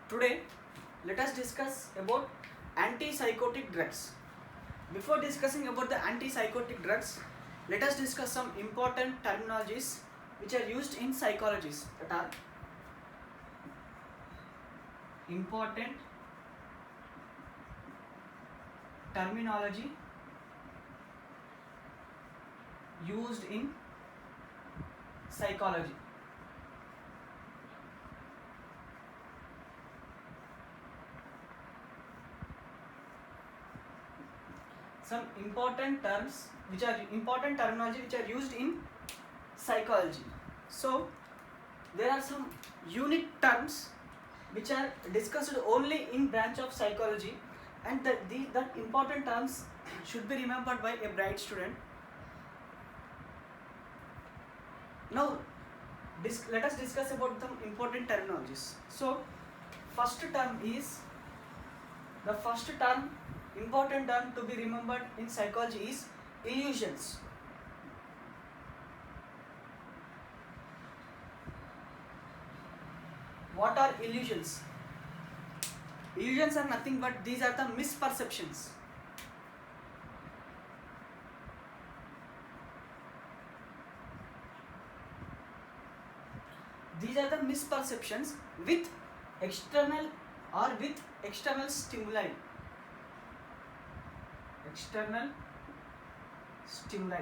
Today, let us discuss about antipsychotic drugs. Before discussing about the antipsychotic drugs, let us discuss some important terminologies which are used in psychologies. That are important terminology used in psychology. Some important terminology which are used in psychology. So there are some unique terms which are discussed only in branch of psychology, and that important terms should be remembered by a bright student. Now let us discuss about some important terminologies. So first term is the first term important term to be remembered in psychology is illusions. What are illusions? Illusions are nothing but these are the misperceptions. These are the misperceptions with external stimuli. External stimuli.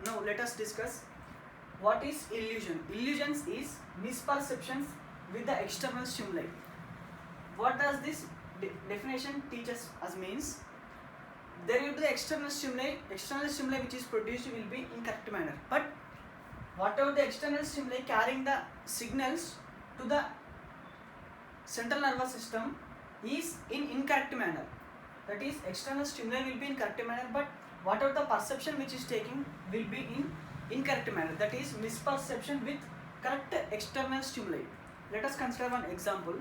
Now let us discuss what is illusion. Illusions is misperceptions with the external stimuli. What does this definition teach us as means? There will be the external stimuli which is produced will be in correct manner, but whatever the external stimuli carrying the signals to the central nervous system is in incorrect manner. That is, external stimuli will be in correct manner, but whatever the perception which is taking will be in incorrect manner. That is misperception with correct external stimuli. Let us consider one example.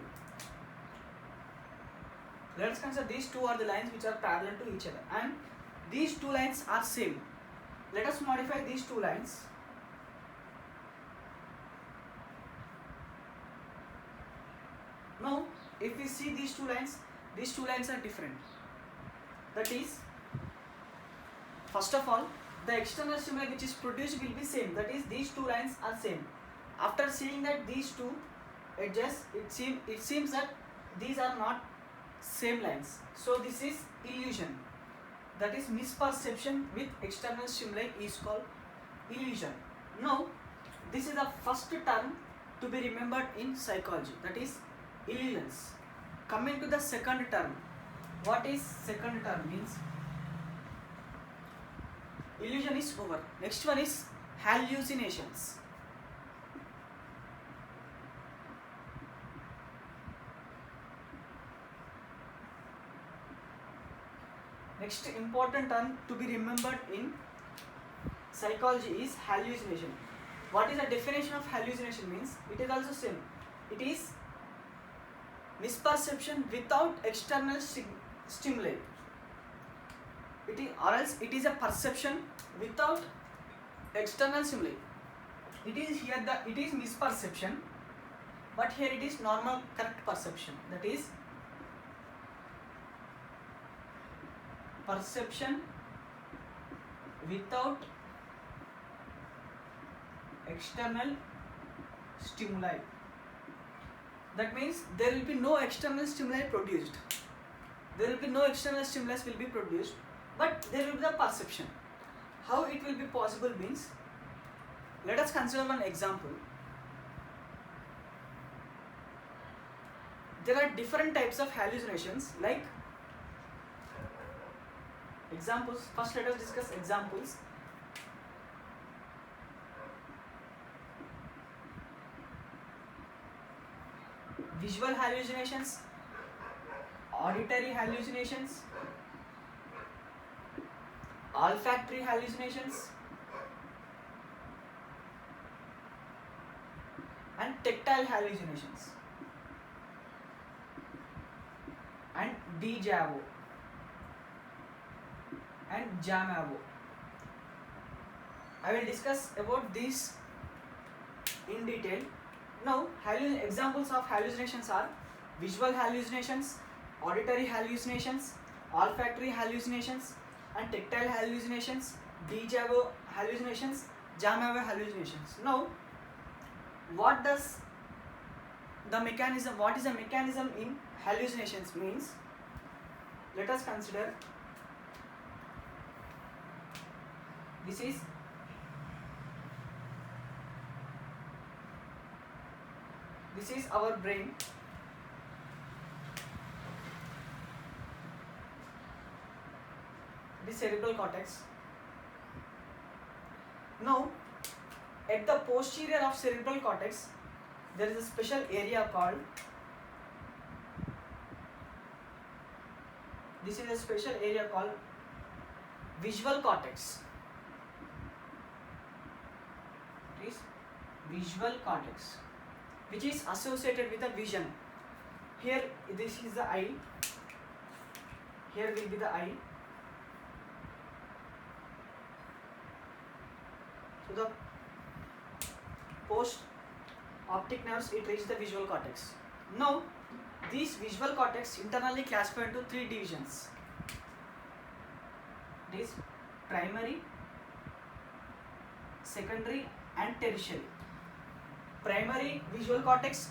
Let us consider these two are the lines which are parallel to each other, and these two lines are same. Let us modify these two lines. Now if we see these two lines are different. That is, first of all, the external stimuli which is produced will be same. That is, these two lines are same. After seeing that these two edges, it seems that these are not same lines. So this is illusion. That is, misperception with external stimuli is called illusion. Now this is the first term to be remembered in psychology. That is illusions. Coming to the second term. What is second term means? Illusion is over. Next one is hallucinations. Next important term to be remembered in psychology is hallucination. What is the definition of hallucination means? It is also same. It is misperception without external stimuli. Or else it is a perception without external stimuli. It is misperception, but here it is normal correct perception. That is perception without external stimuli. That means there will be no external stimuli produced. There will be no external stimulus will be produced, but there will be the perception. How it will be possible means, let us consider one example. There are different types of hallucinations, like examples. First let us discuss examples. Visual hallucinations, auditory hallucinations, olfactory hallucinations, and tactile hallucinations, and déjà vu and déjà vu. I will discuss about these in detail. Now, examples of hallucinations are visual hallucinations, auditory hallucinations, olfactory hallucinations, and tactile hallucinations, deja vu hallucinations, jamais vu hallucinations. Now, what is the mechanism in hallucinations means? Let us consider this is our brain. The cerebral cortex. Now, at the posterior of cerebral cortex, there is a special area called, this is a special area called visual cortex. It is visual cortex, which is associated with the vision. Here, this is the eye. Here will be the eye. So the post optic nerves, it reaches the visual cortex. Now, this visual cortex internally classified into three divisions. It is primary, secondary, and tertiary. Primary visual cortex,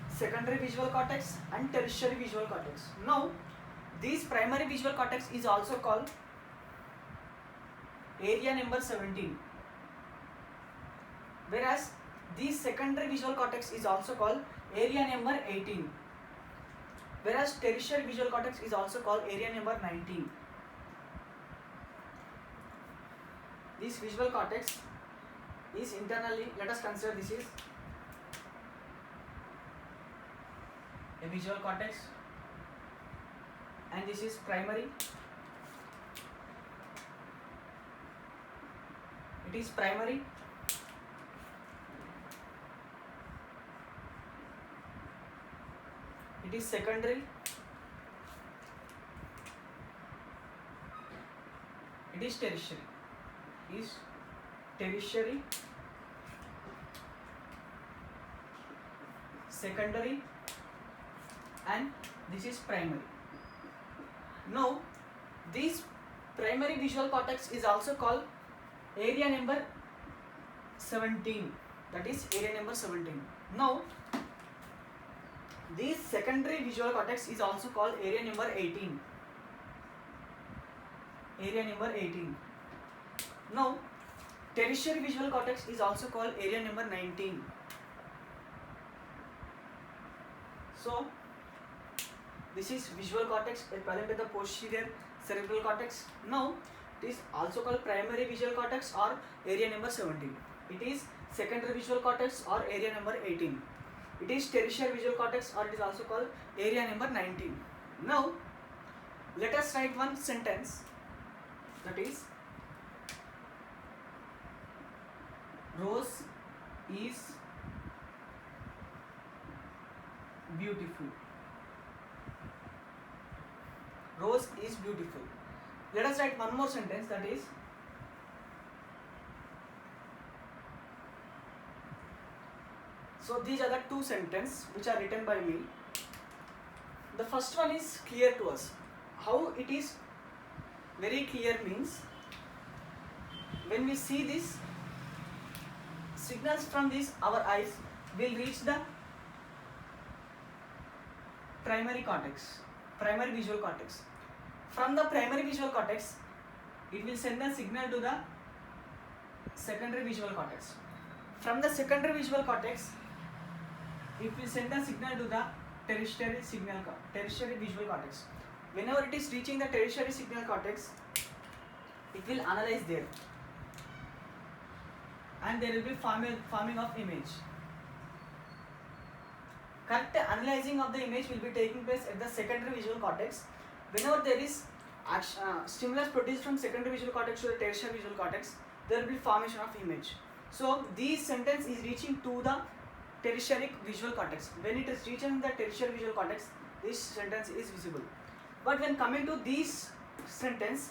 secondary visual cortex, and tertiary visual cortex. Now, this primary visual cortex is also called area number 17, whereas this secondary visual cortex is also called area number 18, whereas tertiary visual cortex is also called area number 19. This visual cortex is internally, let us consider this is a visual cortex, and this is primary. It is primary. It is secondary. It is tertiary. Secondary, and this is primary. Now, this primary visual cortex is also called area number 17. That is area number 17. Now, this secondary visual cortex is also called area number 18. Area number 18. Now, tertiary visual cortex is also called area number 19. So, this is visual cortex present at the posterior cerebral cortex. Now, it is also called primary visual cortex or area number 17. It is secondary visual cortex or area number 18. It is tertiary visual cortex or it is also called area number 19. Now, let us write one sentence, that is, Rose is beautiful. Rose is beautiful. Let us write one more sentence, that is, so these are the two sentences which are written by me. The first one is clear to us. How it is very clear means, when we see this, signals from this our eyes will reach the primary cortex, primary visual cortex. From the primary visual cortex, it will send a signal to the secondary visual cortex. From the secondary visual cortex, it will send a signal to the tertiary visual cortex. Whenever it is reaching the tertiary signal cortex, it will analyze there, and there will be forming of image. Correct analyzing of the image will be taking place at the secondary visual cortex. Whenever there is stimulus produced from secondary visual cortex to the tertiary visual cortex, there will be formation of image. So, this sentence is reaching to the tertiary visual cortex. When it is reaching the tertiary visual cortex, this sentence is visible. But when coming to this sentence,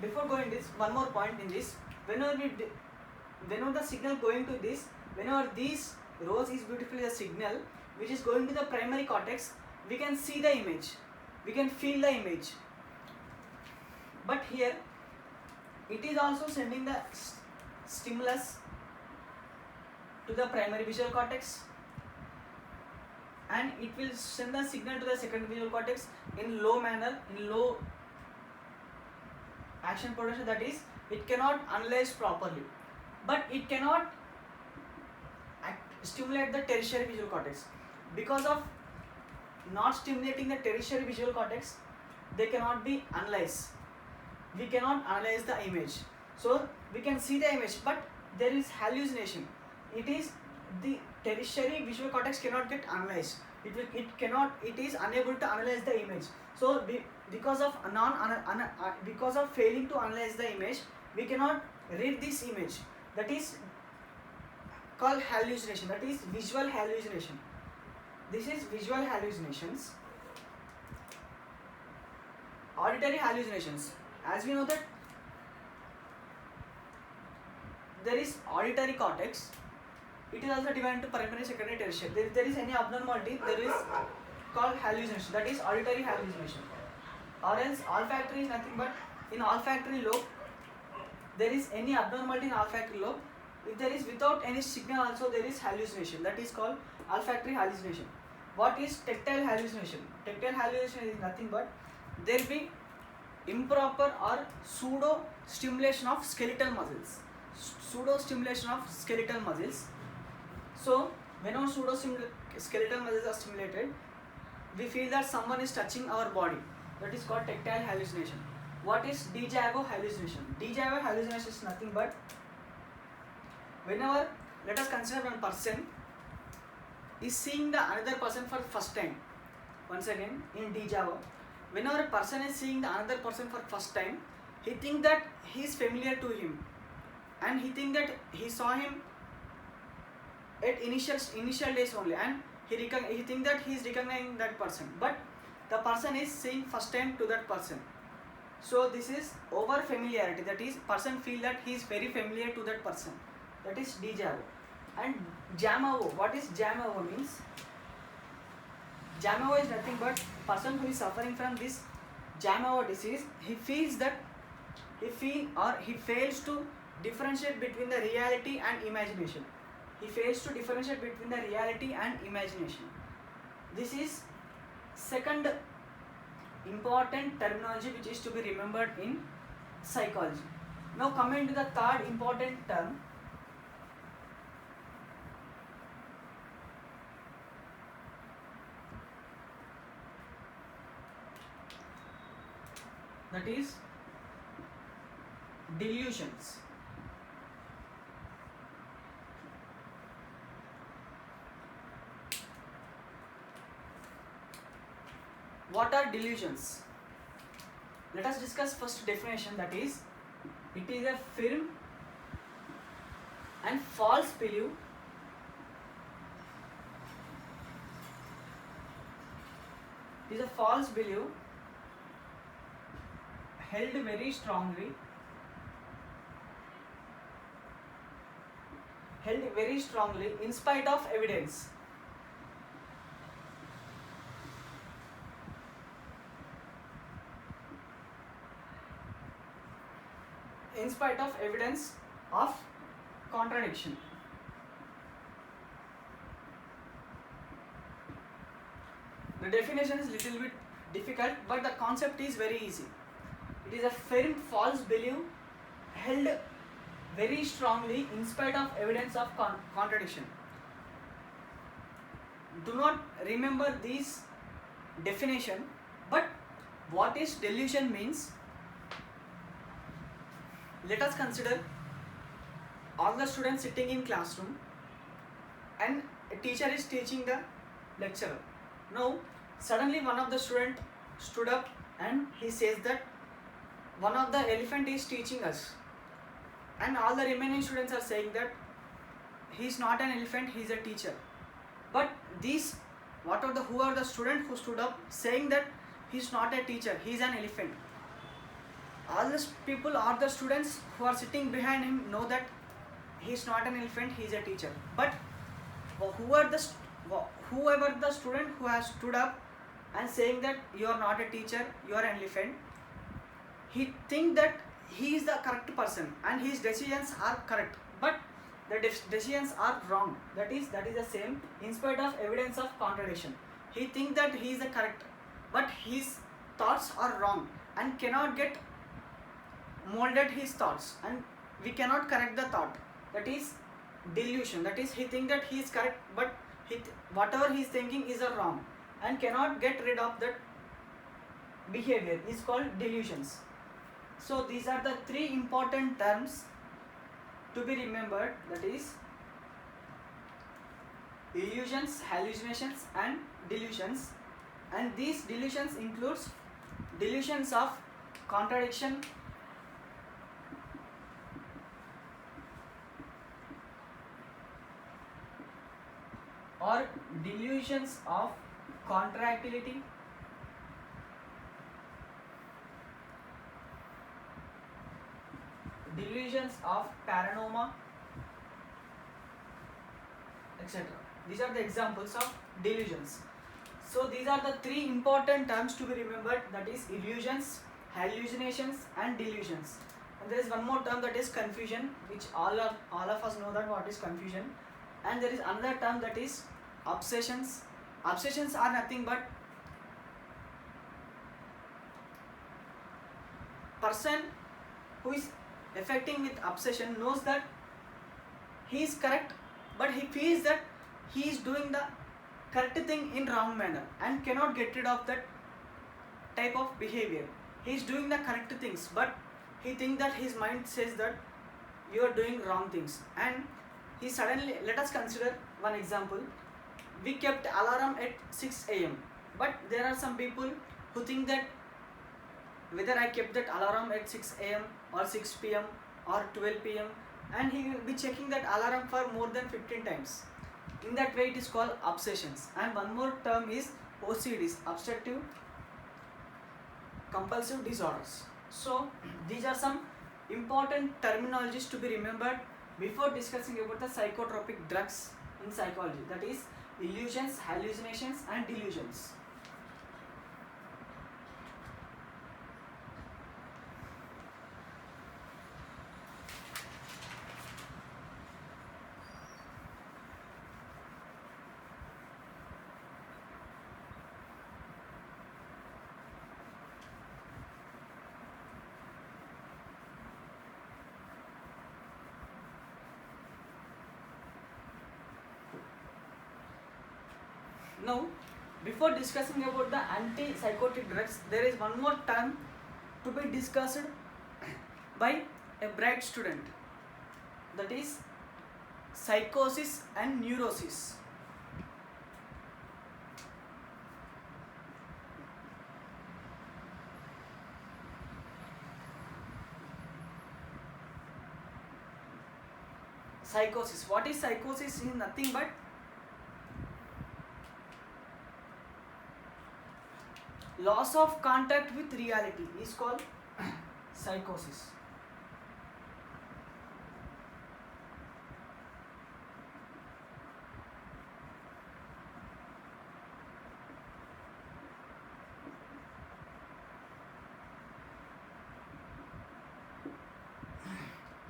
before going this, one more point in this, whenever we whenever the signal going to this, whenever these rows is beautifully the signal which is going to the primary cortex, we can see the image, we can feel the image. But here it is also sending the stimulus to the primary visual cortex, and it will send the signal to the second visual cortex in low manner, in low action potential, that is it cannot analyze properly, but it cannot stimulate the tertiary visual cortex. Because of not stimulating the tertiary visual cortex, they cannot be analyzed, we cannot analyze the image. So we can see the image, but there is hallucination. It is the tertiary visual cortex cannot get analyzed, it is unable to analyze the image. So because of because of failing to analyze the image, we cannot read this image. That is called hallucination, that is visual hallucination. This is visual hallucinations. Auditory hallucinations, as we know that there is auditory cortex, it is also divided into primary, secondary, tertiary. If there is any abnormality, there is called hallucination, that is auditory hallucination. Or else olfactory is nothing but in olfactory lobe, there is any abnormality in olfactory lobe, if there is without any signal also there is hallucination, that is called olfactory hallucination. What is tactile hallucination? Tactile hallucination is nothing but there will be improper or pseudo stimulation of skeletal muscles. Pseudo stimulation of skeletal muscles. So whenever pseudo skeletal muscles are stimulated, we feel that someone is touching our body. That is called tactile hallucination. What is déjà vu hallucination? Déjà vu hallucination is nothing but whenever, let us consider one person is seeing the another person for first time. Once again, in déjà vu, whenever a person is seeing the another person for first time, he think that he is familiar to him, and he think that he saw him at initial days only, and he think that he is recognizing that person, but the person is seeing first time to that person. So this is over familiarity, that is person feel that he is very familiar to that person, that is déjà vu. And jamais vu, what is jamais vu means? Jamais vu is nothing but person who is suffering from this jamais vu disease, he feels that he fails to differentiate between the reality and imagination. He fails to differentiate between the reality and imagination. This is second important terminology which is to be remembered in psychology. Now coming to the third important term, that is delusions. What are delusions? Let us discuss first definition, that is it is a firm and false belief held very strongly in spite of evidence. In spite of evidence of contradiction. The definition is little bit difficult, but the concept is very easy. It is a firm false belief held very strongly in spite of evidence of contradiction. Do not remember this definition, but what is delusion means? Let us consider all the students sitting in classroom and a teacher is teaching the lecturer. Now suddenly one of the student stood up and he says that one of the elephant is teaching us, and all the remaining students are saying that he is not an elephant, he is a teacher. But these who are the students who stood up saying that he is not a teacher, he is an elephant? All these people are the students who are sitting behind him know that he is not an elephant, he is a teacher. But whoever the student who has stood up and saying that you are not a teacher, you are an elephant, he think that he is the correct person and his decisions are correct, but the decisions are wrong. That is the same. In spite of evidence of contradiction, he think that he is the correct, but his thoughts are wrong and cannot get molded his thoughts, and we cannot correct the thought. That is delusion. That is, he think that he is correct, but whatever he is thinking is a wrong and cannot get rid of that behavior is called delusions. So these are the three important terms to be remembered, that is illusions, hallucinations and delusions. And these delusions includes delusions of contradiction, or delusions of contractility, delusions of paranoma, etc. These are the examples of delusions. So these are the three important terms to be remembered, that is illusions, hallucinations and delusions. And there is one more term, that is confusion, which all of us know that what is confusion. And there is another term, that is obsessions. Obsessions are nothing but person who is affecting with obsession knows that he is correct, but he feels that he is doing the correct thing in wrong manner and cannot get rid of that type of behavior. He is doing the correct things, but he thinks that his mind says that you are doing wrong things, and he suddenly, let us consider one example. We kept alarm at 6 a.m. but there are some people who think that whether I kept that alarm at 6 a.m. or 6 p.m. or 12 p.m. and he will be checking that alarm for more than 15 times. In that way it is called obsessions. And one more term is OCDs, obstructive compulsive disorders. So these are some important terminologies to be remembered before discussing about the psychotropic drugs in psychology, that is illusions, hallucinations and delusions. Now, before discussing about the antipsychotic drugs, there is one more term to be discussed by a bright student, that is psychosis and neurosis. Psychosis. What is psychosis? Is nothing but loss of contact with reality is called psychosis.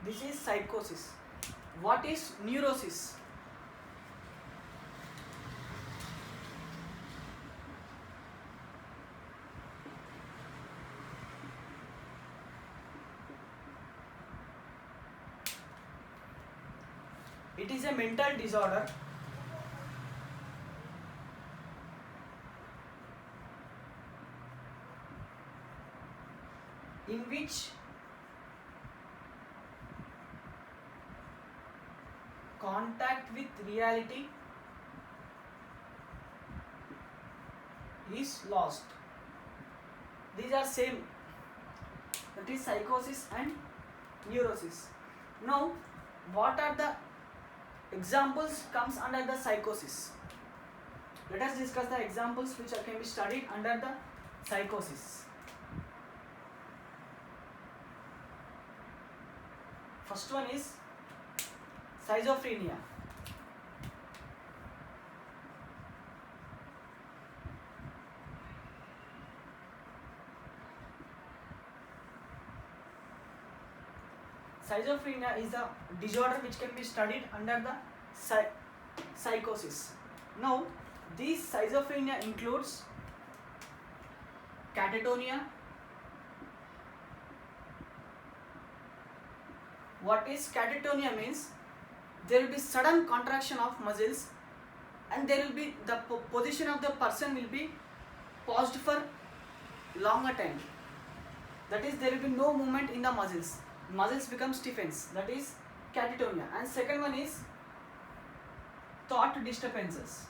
This is psychosis. What is neurosis? It is a mental disorder in which contact with reality is lost. These are same, that is psychosis and neurosis. Now, what are the examples comes under the psychosis? Let us discuss the examples which can be studied under the psychosis. First one is Schizophrenia. Schizophrenia is a disorder which can be studied under the psychosis. Now, this schizophrenia includes catatonia. What is catatonia means? There will be sudden contraction of muscles, and there will be the position of the person will be paused for longer time. That is, there will be no movement in the muscles. Muscles become stiffens. That is catatonia. And second one is thought disturbances.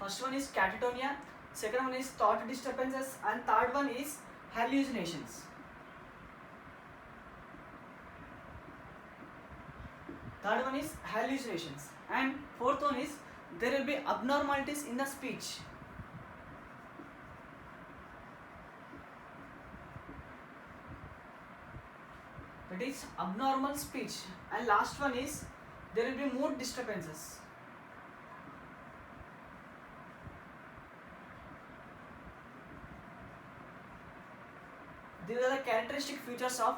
First one is catatonia, second one is thought disturbances, and third one is hallucinations. Third one is hallucinations, and fourth one is there will be abnormalities in the speech. That is abnormal speech. And last one is there will be mood disturbances. These are the characteristic features of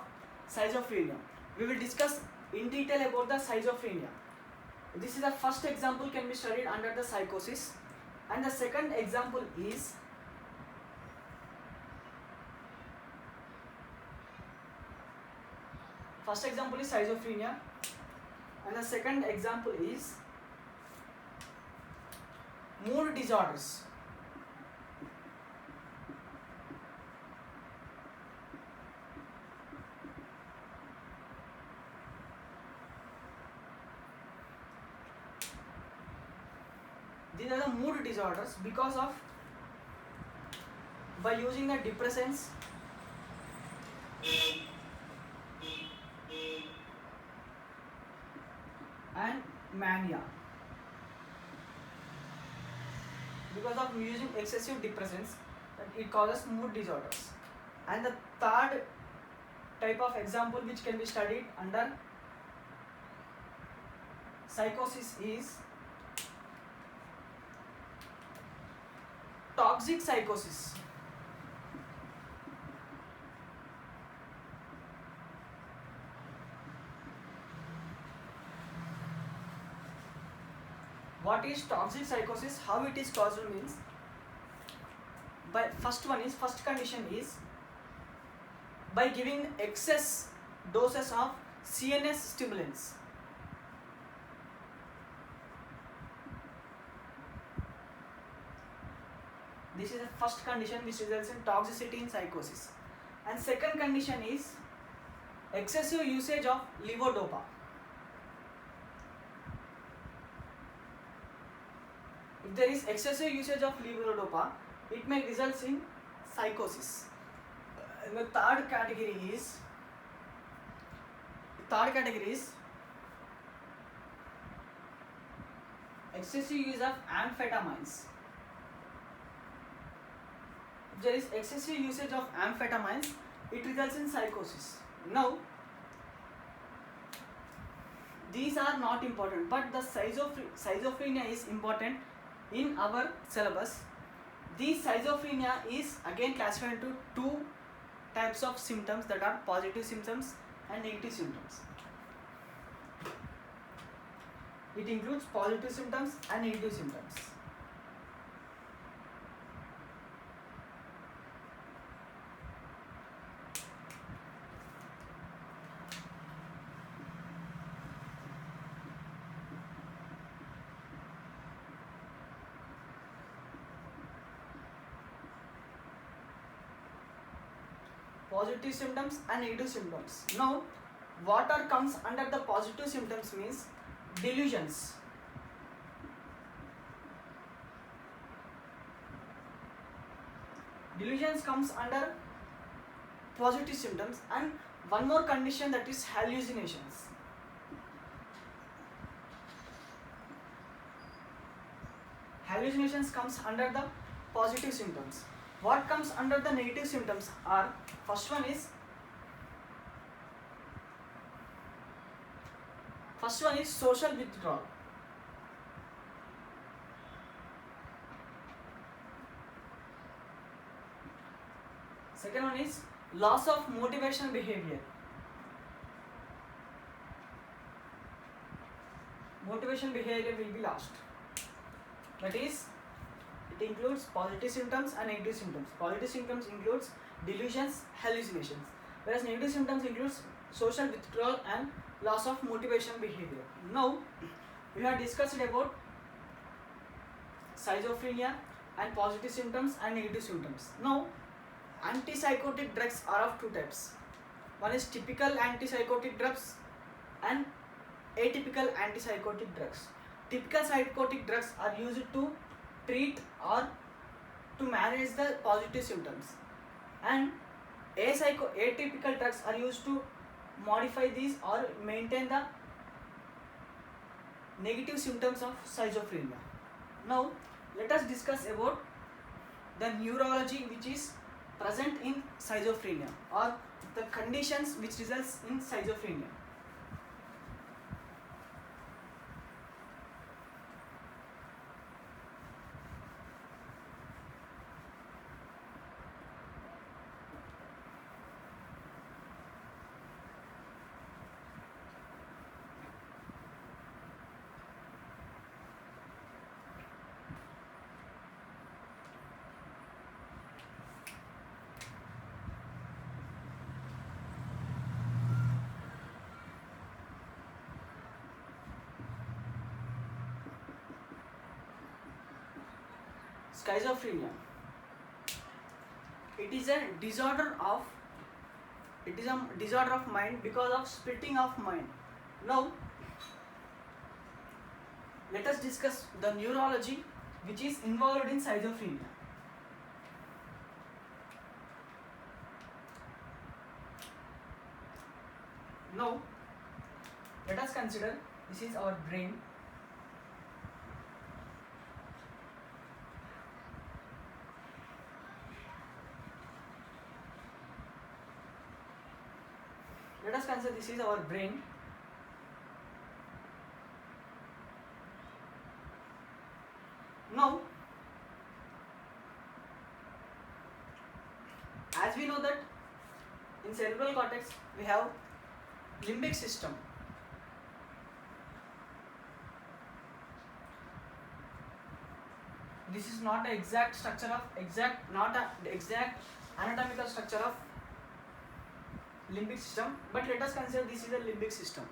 schizophrenia. We will discuss in detail about the schizophrenia. This is the first example can be studied under the psychosis, and the second example is schizophrenia, and the second example is mood disorders. These are the mood disorders because of by using the depressants and mania. Because of using excessive depressants, it causes mood disorders. And the third type of example which can be studied under psychosis is toxic psychosis. What is toxic psychosis? How it is caused means, by first condition is by giving excess doses of CNS stimulants. This is the first condition which results in toxicity in psychosis. And second condition is excessive usage of levodopa. If there is excessive usage of levodopa, it may result in psychosis. And the third category is excessive use of amphetamines. If there is excessive usage of amphetamines, it results in psychosis. Now, these are not important, but the schizophrenia is important in our syllabus. This schizophrenia is again classified into two types of symptoms, that are positive symptoms and negative symptoms. It includes positive symptoms and negative symptoms. Positive symptoms and negative symptoms. Now, what are comes under the positive symptoms means delusions. Delusions comes under positive symptoms, and one more condition, that is hallucinations. Hallucinations comes under the positive symptoms. What comes under the negative symptoms are, first one is social withdrawal. Second one is loss of motivational behavior. Motivation behavior will be lost. That is, it includes positive symptoms and negative symptoms. Positive symptoms includes delusions, hallucinations, whereas negative symptoms includes social withdrawal and loss of motivation behavior. Now, we have discussed about schizophrenia and positive symptoms and negative symptoms. Now, antipsychotic drugs are of two types. One is typical antipsychotic drugs and atypical antipsychotic drugs. Typical psychotic drugs are used to treat or to manage the positive symptoms, and atypical drugs are used to modify these or maintain the negative symptoms of schizophrenia. Now, let us discuss about the neurology which is present in schizophrenia, or the conditions which results in schizophrenia. Schizophrenia. It is a disorder of mind because of splitting of mind. Now, let us discuss the neurology which is involved in schizophrenia. Now, let us consider this is our brain. Let us consider this is our brain. Now, as we know that in cerebral cortex we have limbic system. This is not an exact structure of exact anatomical structure of limbic system, but let us consider this is a limbic system.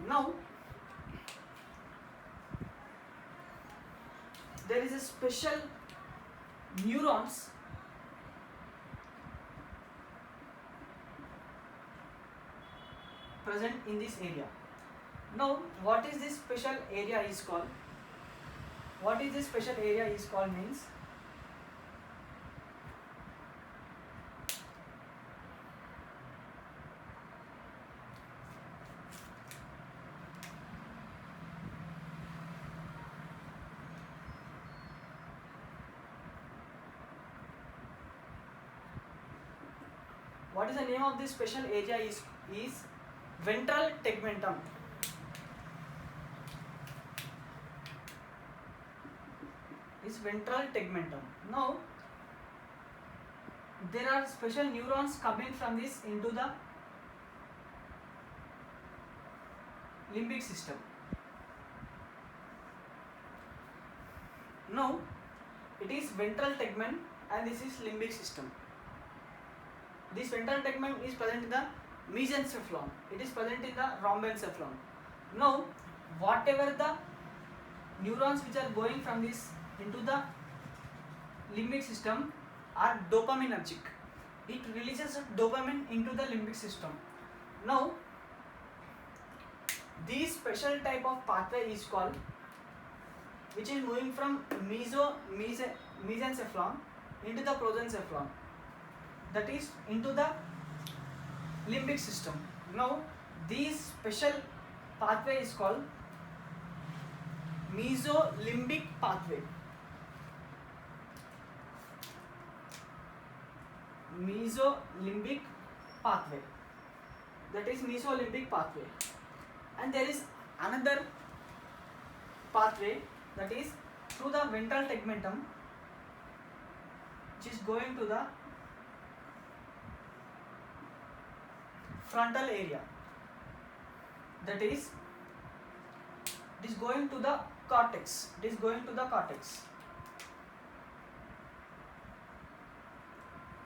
Now, there is a special neurons present in this area. Now, what is this special area is called? What is this special area is called means, what is the name of this special area is ventral tegmentum. Is ventral tegmentum. Now, there are special neurons coming from this into the limbic system. Now, it is ventral tegment and this is limbic system. This ventral tegment is present in the mesencephalon. It is present in the rhombencephalon. Now, whatever the neurons which are going from this into the limbic system are dopaminergic. It releases dopamine into the limbic system. Now, this special type of pathway is called, which is moving from mesencephalon into the prosencephalon, that is into the limbic system. Now, this special pathway is called mesolimbic pathway. mesolimbic pathway. That is mesolimbic pathway. And there is another pathway that is through the ventral tegmentum, which is going to the frontal area. That is, it is going to the cortex. It is going to the cortex.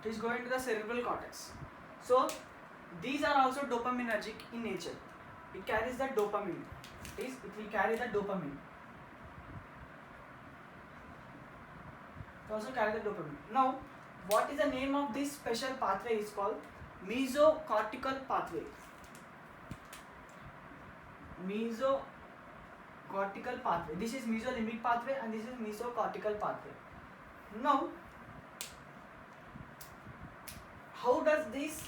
It is going to the cerebral cortex. So these are also dopaminergic in nature. It carries the dopamine. It will carry the dopamine. It also carry the dopamine. Now, what is the name of this special pathway? Is called mesocortical pathway. Mesocortical pathway. This is mesolimbic pathway and this is mesocortical pathway. Now, how does this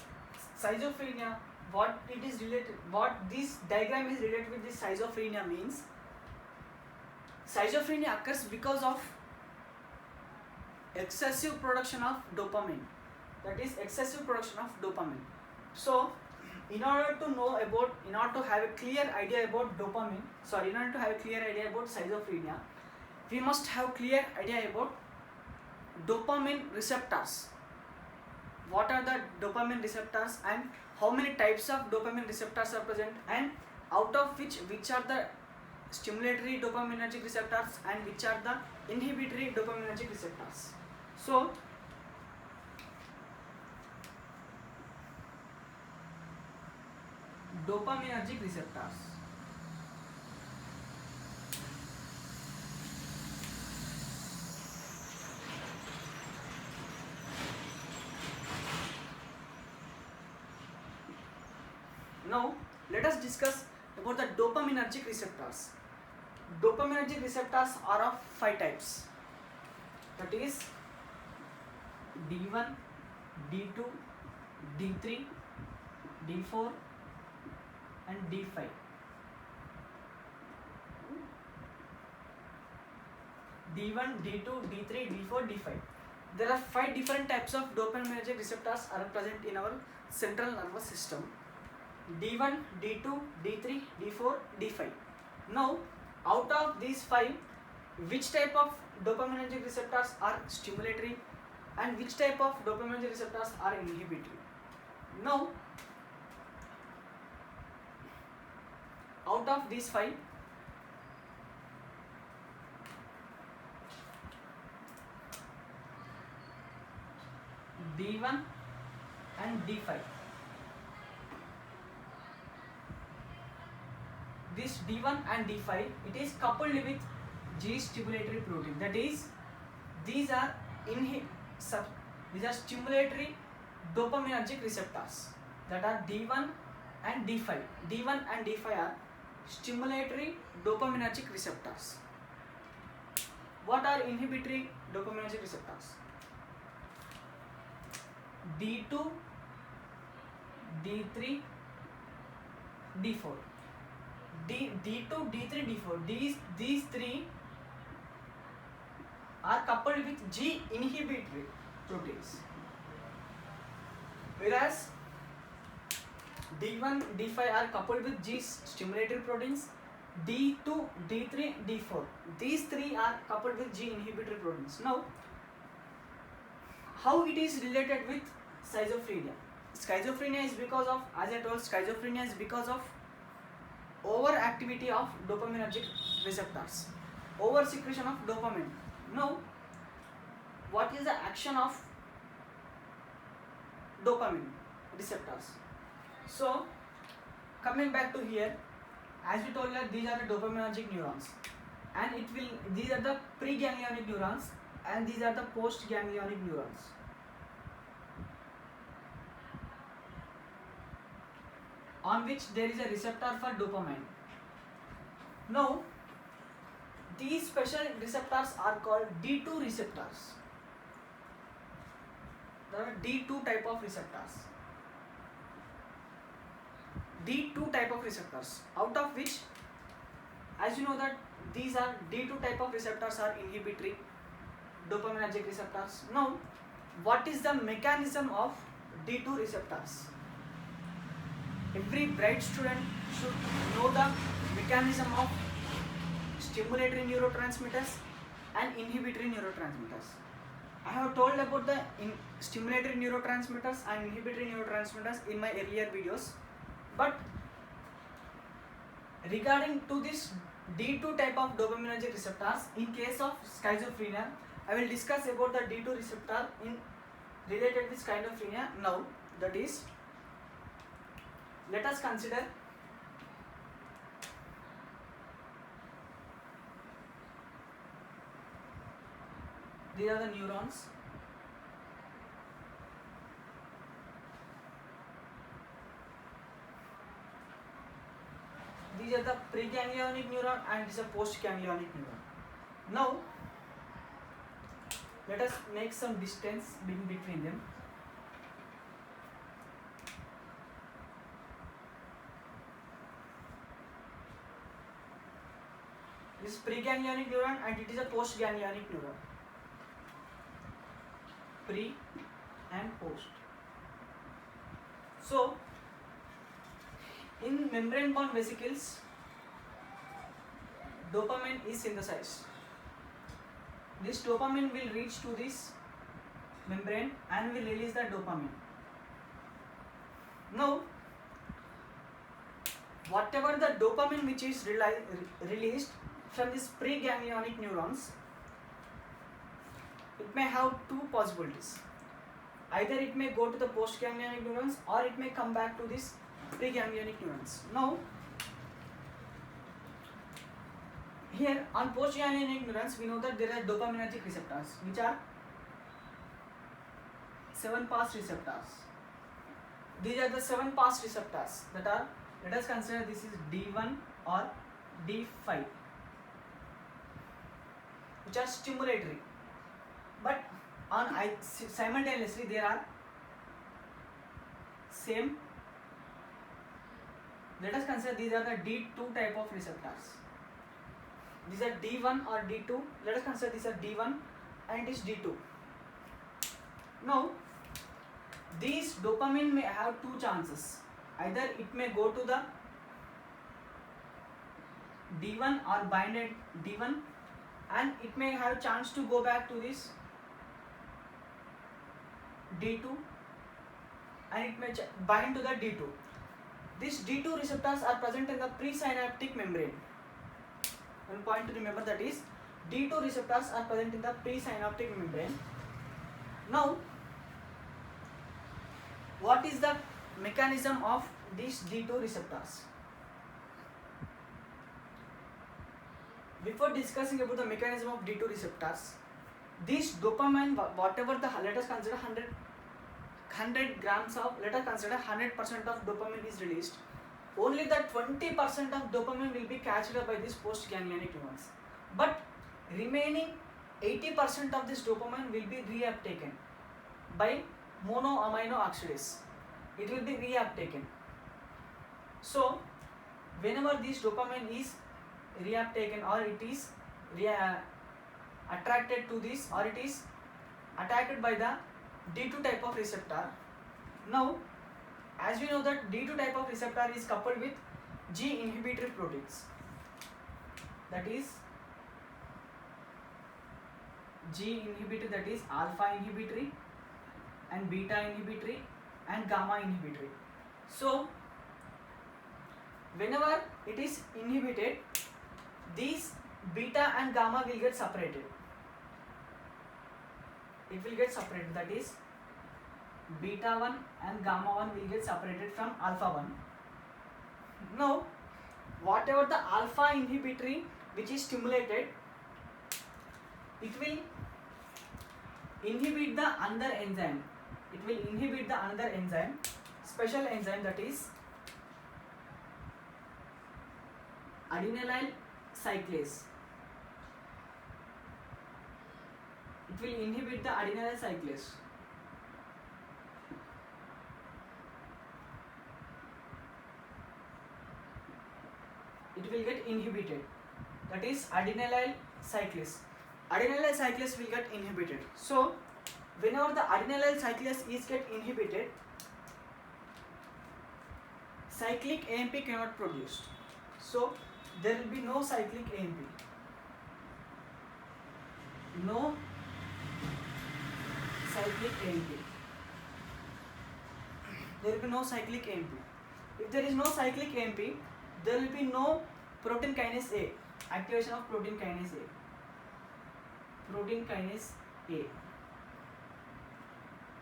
schizophrenia, what it is related, what this diagram is related with this schizophrenia means, schizophrenia occurs because of excessive production of dopamine. That is excessive production of dopamine. So, in order to have a clear idea about schizophrenia, we must have clear idea about dopamine receptors. What are the dopamine receptors and how many types of dopamine receptors are present, and out of which are the stimulatory dopaminergic receptors and which are the inhibitory dopaminergic receptors. So, dopaminergic receptors. Now, let us discuss about the dopaminergic receptors. Dopaminergic receptors are of 5 types. That is D1, D2, D3, D4 and D5. D1, D2, D3, D4, D5. There are 5 different types of dopaminergic receptors are present in our central nervous system. D1, D2, D3, D4, D5. Now, out of these 5, which type of dopaminergic receptors are stimulatory and which type of dopaminergic receptors are inhibitory? Now, out of these 5, D1 and D5. This D1 and D5, it is coupled with G stimulatory protein. That is, these are stimulatory dopaminergic receptors. That are D1 and D5. D1 and D5 are stimulatory dopaminergic receptors. What are inhibitory dopaminergic receptors? D2, D3, D4. D2, D3, D4. These 3 are coupled with G inhibitory proteins. Whereas D1, D5 are coupled with G stimulatory proteins. D2, D3, D4. These 3 are coupled with G inhibitory proteins. Now, how it is related with schizophrenia? Schizophrenia is because of, as I told, schizophrenia is because of overactivity of dopaminergic receptors, over secretion of dopamine. Now, what is the action of dopamine receptors? So, coming back to here, as we told that these are the dopaminergic neurons, and these are the preganglionic neurons and these are the postganglionic neurons. On which there is a receptor for dopamine. Now, these special receptors are called D2 receptors. There are D2 type of receptors. D2 type of receptors, out of which, as you know that these are D2 type of receptors are inhibitory dopaminergic receptors. Now, what is the mechanism of D2 receptors? Every bright student should know the mechanism of stimulatory neurotransmitters and inhibitory neurotransmitters. I have told about the stimulatory neurotransmitters and inhibitory neurotransmitters in my earlier videos, but regarding to this D2 type of dopaminergic receptors, in case of schizophrenia, I will discuss about the D2 receptor in related with schizophrenia now. That is, let us consider these are the neurons. These are the preganglionic neuron and this is a postganglionic neuron. Now, let us make some distance between them. This is preganglionic neuron and it is a postganglionic neuron. Pre and post. So, in membrane bound vesicles, dopamine is synthesized. This dopamine will reach to this membrane and will release the dopamine. Now, whatever the dopamine which is released from these preganglionic neurons, it may have two possibilities. Either it may go to the postganglionic neurons or it may come back to this preganglionic neurons. Now, here on postganglionic neurons, we know that there are dopaminergic receptors, which are 7-pass receptors. These are the 7-pass receptors that are, let us consider this is D1 or D5, which are stimulatory. But on simultaneously there are same. Let us consider these are the D2 type of receptors. These are D1 or D2. Let us consider these are D1 and this D2. Now, these dopamine may have two chances. Either it may go to the D1 or bind at D1, and it may have chance to go back to this D2 and it may bind to the D2. These D2 receptors are present in the presynaptic membrane. One point to remember, that is D2 receptors are present in the presynaptic membrane. Now, what is the mechanism of these D2 receptors? Before discussing about the mechanism of D2 receptors, this dopamine, whatever the, let us consider 100 grams of, let us consider 100% of dopamine is released. Only the 20% of dopamine will be catched up by these postganglionic neurons. But remaining 80% of this dopamine will be reuptaken by monoamino oxidase. It will be reuptaken. So, whenever this dopamine is reuptaken or it is attracted to this or it is attacked by the D2 type of receptor. Now, as we know that D2 type of receptor is coupled with G inhibitory proteins, that is G inhibitory, that is alpha inhibitory and beta inhibitory and gamma inhibitory. So, whenever it is inhibited, these beta and gamma will get separated. It will get separated, that is beta 1 and gamma 1 will get separated from alpha 1. Now, whatever the alpha inhibitory which is stimulated, it will inhibit the another enzyme. It will inhibit the another enzyme, special enzyme, that is adenylyl cyclase. It will inhibit the adenylyl cyclase. It will get inhibited, that is adenylyl cyclase. Adenylyl cyclase will get inhibited. So, whenever the adenylyl cyclase is get inhibited, cyclic AMP cannot produced. So there will be no cyclic AMP. No cyclic AMP. There will be no cyclic AMP. If there is no cyclic AMP, there will be no protein kinase A. Activation of protein kinase A. Protein kinase A.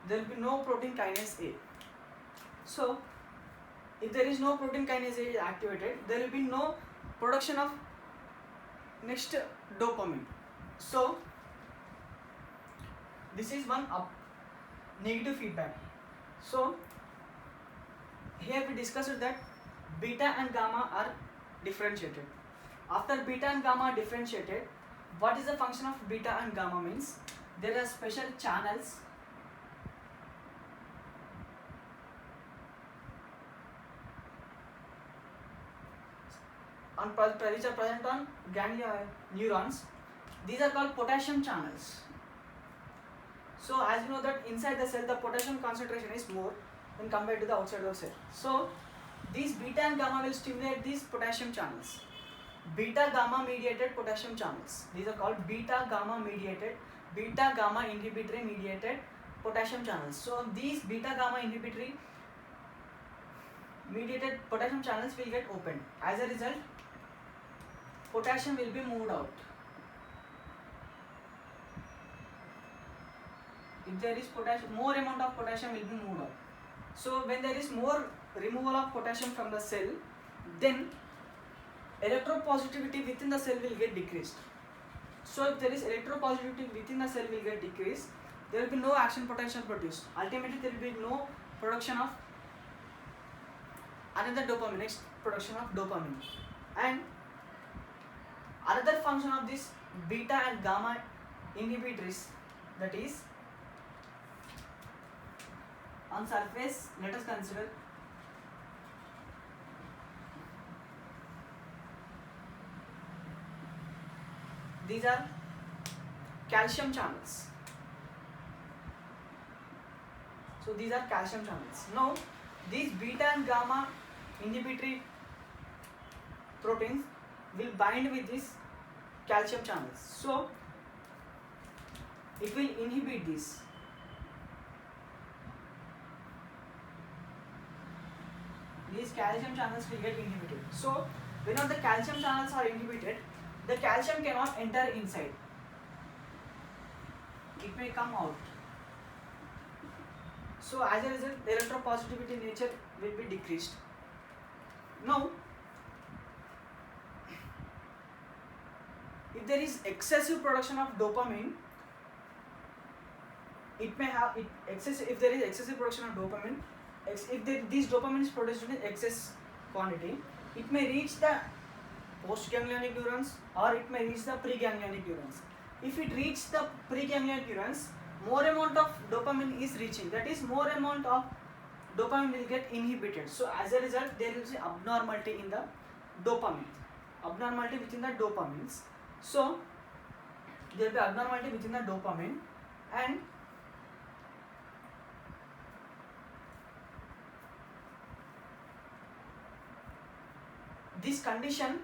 There will be no protein kinase A. So if there is no protein kinase A activated, there will be no production of next dopamine. So this is one negative feedback. So here we discussed that beta and gamma are differentiated. After beta and gamma are differentiated, what is the function of beta and gamma means? There are special channels which are present on ganglia neurons. These are called potassium channels. So as you know that inside the cell the potassium concentration is more when compared to the outside of the cell. So these beta and gamma will stimulate these potassium channels. Beta gamma mediated potassium channels. These are called beta gamma inhibitory mediated potassium channels. So these beta gamma inhibitory mediated potassium channels will get opened. As a result, potassium will be moved out. If there is potassium, more amount of potassium will be moved out. So when there is more removal of potassium from the cell, then electropositivity within the cell will get decreased. So if there is electropositivity within the cell will get decreased, there will be no action potential produced. Ultimately there will be no production of another dopamine, next production of dopamine. And another function of this beta and gamma inhibitors, that is, on surface, let us consider these are calcium channels. So these are calcium channels. Now these beta and gamma inhibitory proteins will bind with these calcium channels. So it will inhibit these. These calcium channels will get inhibited. So whenever the calcium channels are inhibited, the calcium cannot enter inside. It may come out. So as a result, the electropositivity nature will be decreased. Now, if there is excessive production of dopamine, it may have if there is excessive production of dopamine, this dopamine is produced in excess quantity, it may reach the postganglionic neurons or it may reach the preganglionic neurons. If it reaches the preganglionic neurons, more amount of dopamine is reaching. That is, more amount of dopamine will get inhibited. So as a result, there is abnormality in the dopamine. Abnormality within the dopamines. So there will be abnormality within the dopamine, and this condition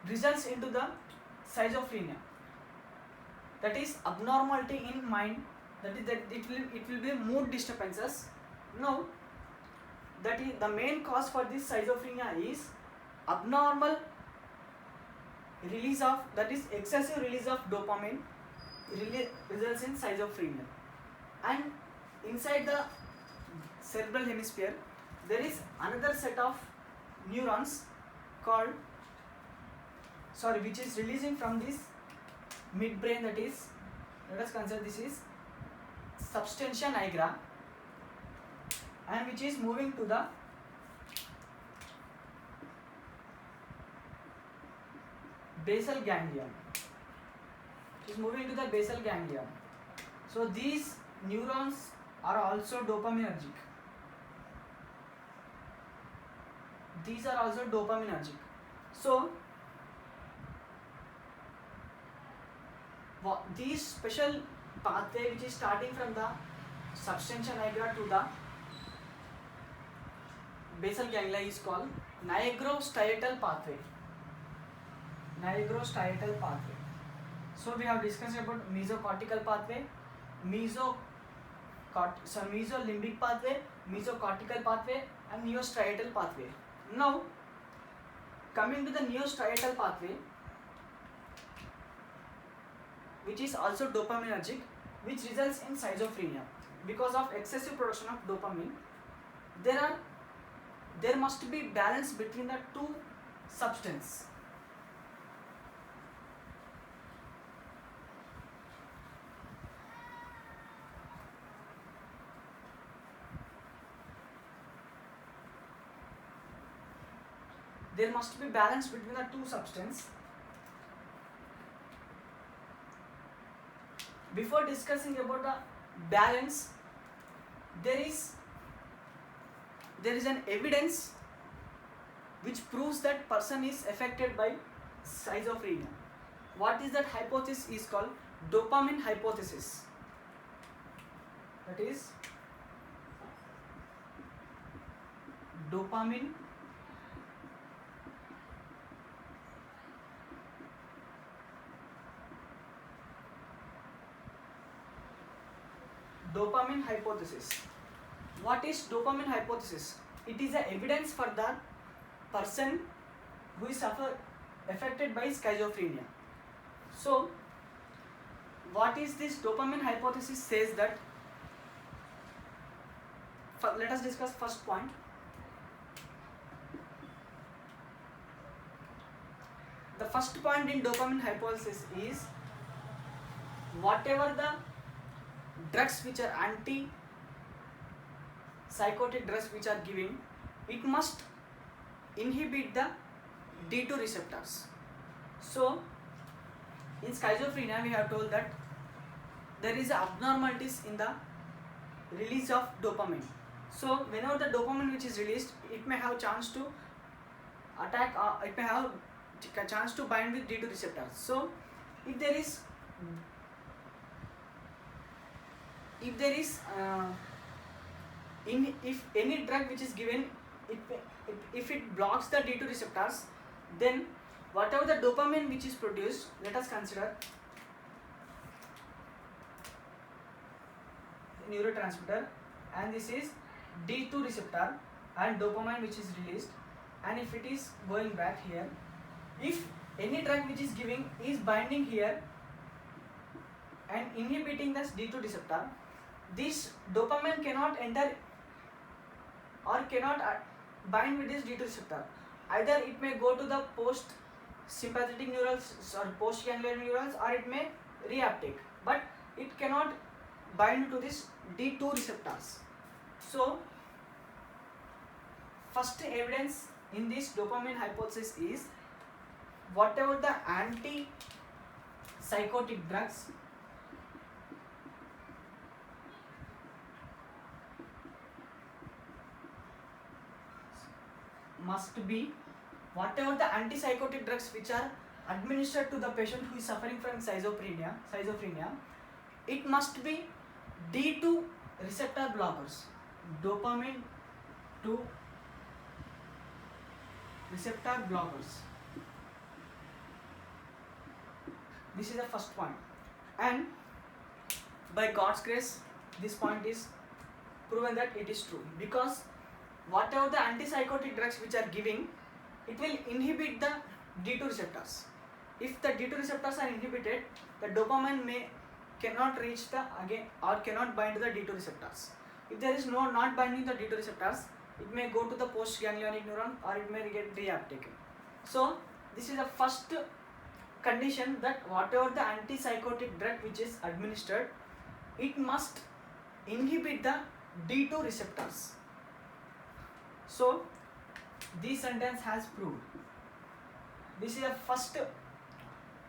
results into the schizophrenia. That is abnormality in mind. That is that it will be mood disturbances. Now, that is the main cause for this schizophrenia is abnormal release of, that is excessive release of dopamine results in schizophrenia. And inside the cerebral hemisphere, there is another set of neurons called, which is releasing from this midbrain, that is, let us consider this is substantia nigra, and which is moving to the basal ganglion. It is moving to the basal ganglion. So these neurons are also dopaminergic. These are also dopaminergic. So these special pathway which is starting from the substantia nigra to the basal ganglia is called nigrostriatal pathway. Nigrostriatal pathway. So we have discussed about mesocortical pathway, mesolimbic pathway, mesocortical pathway, and neostriatal pathway. Now, coming to the neostriatal pathway, which is also dopaminergic, which results in schizophrenia because of excessive production of dopamine. There must be balance between the two substances. There must be balance between the two substances. Before discussing about the balance, there is an evidence which proves that person is affected by schizophrenia. What is that hypothesis? Is called dopamine hypothesis. That is dopamine hypothesis. What is dopamine hypothesis? It is a evidence for the person who is affected by schizophrenia. So, what is this dopamine hypothesis? Says that, let us discuss first point. The first point in dopamine hypothesis is whatever the drugs which are anti-psychotic drugs which are giving, it must inhibit the D2 receptors. So, in schizophrenia we have told that there is abnormalities in the release of dopamine. So, whenever the dopamine which is released, it may have chance to attack, it may have a chance to bind with D2 receptors. So, if any drug which is given, if it blocks the D2 receptors, then whatever the dopamine which is produced, let us consider neurotransmitter, and this is D2 receptor and dopamine which is released, and if it is going back here, if any drug which is giving is binding here and inhibiting this D2 receptor, this dopamine cannot enter or cannot bind with this D2 receptor. Either it may go to the post-sympathetic neurons or post-ganglion neurons, or it may reuptake, but it cannot bind to this D2 receptors. So, first evidence in this dopamine hypothesis is whatever the anti-psychotic drugs must be, whatever the antipsychotic drugs which are administered to the patient who is suffering from schizophrenia, it must be D2 receptor blockers, dopamine 2 receptor blockers. This is the first point, and by God's grace, this point is proven that it is true, because whatever the antipsychotic drugs which are giving, it will inhibit the D2 receptors. If the D2 receptors are inhibited, the dopamine cannot reach the or cannot bind to the D2 receptors. If there is not binding the D2 receptors, it may go to the postganglionic neuron or it may get reuptaken. So, this is the first condition, that whatever the antipsychotic drug which is administered, it must inhibit the D2 receptors. So, this sentence has proved. This is the first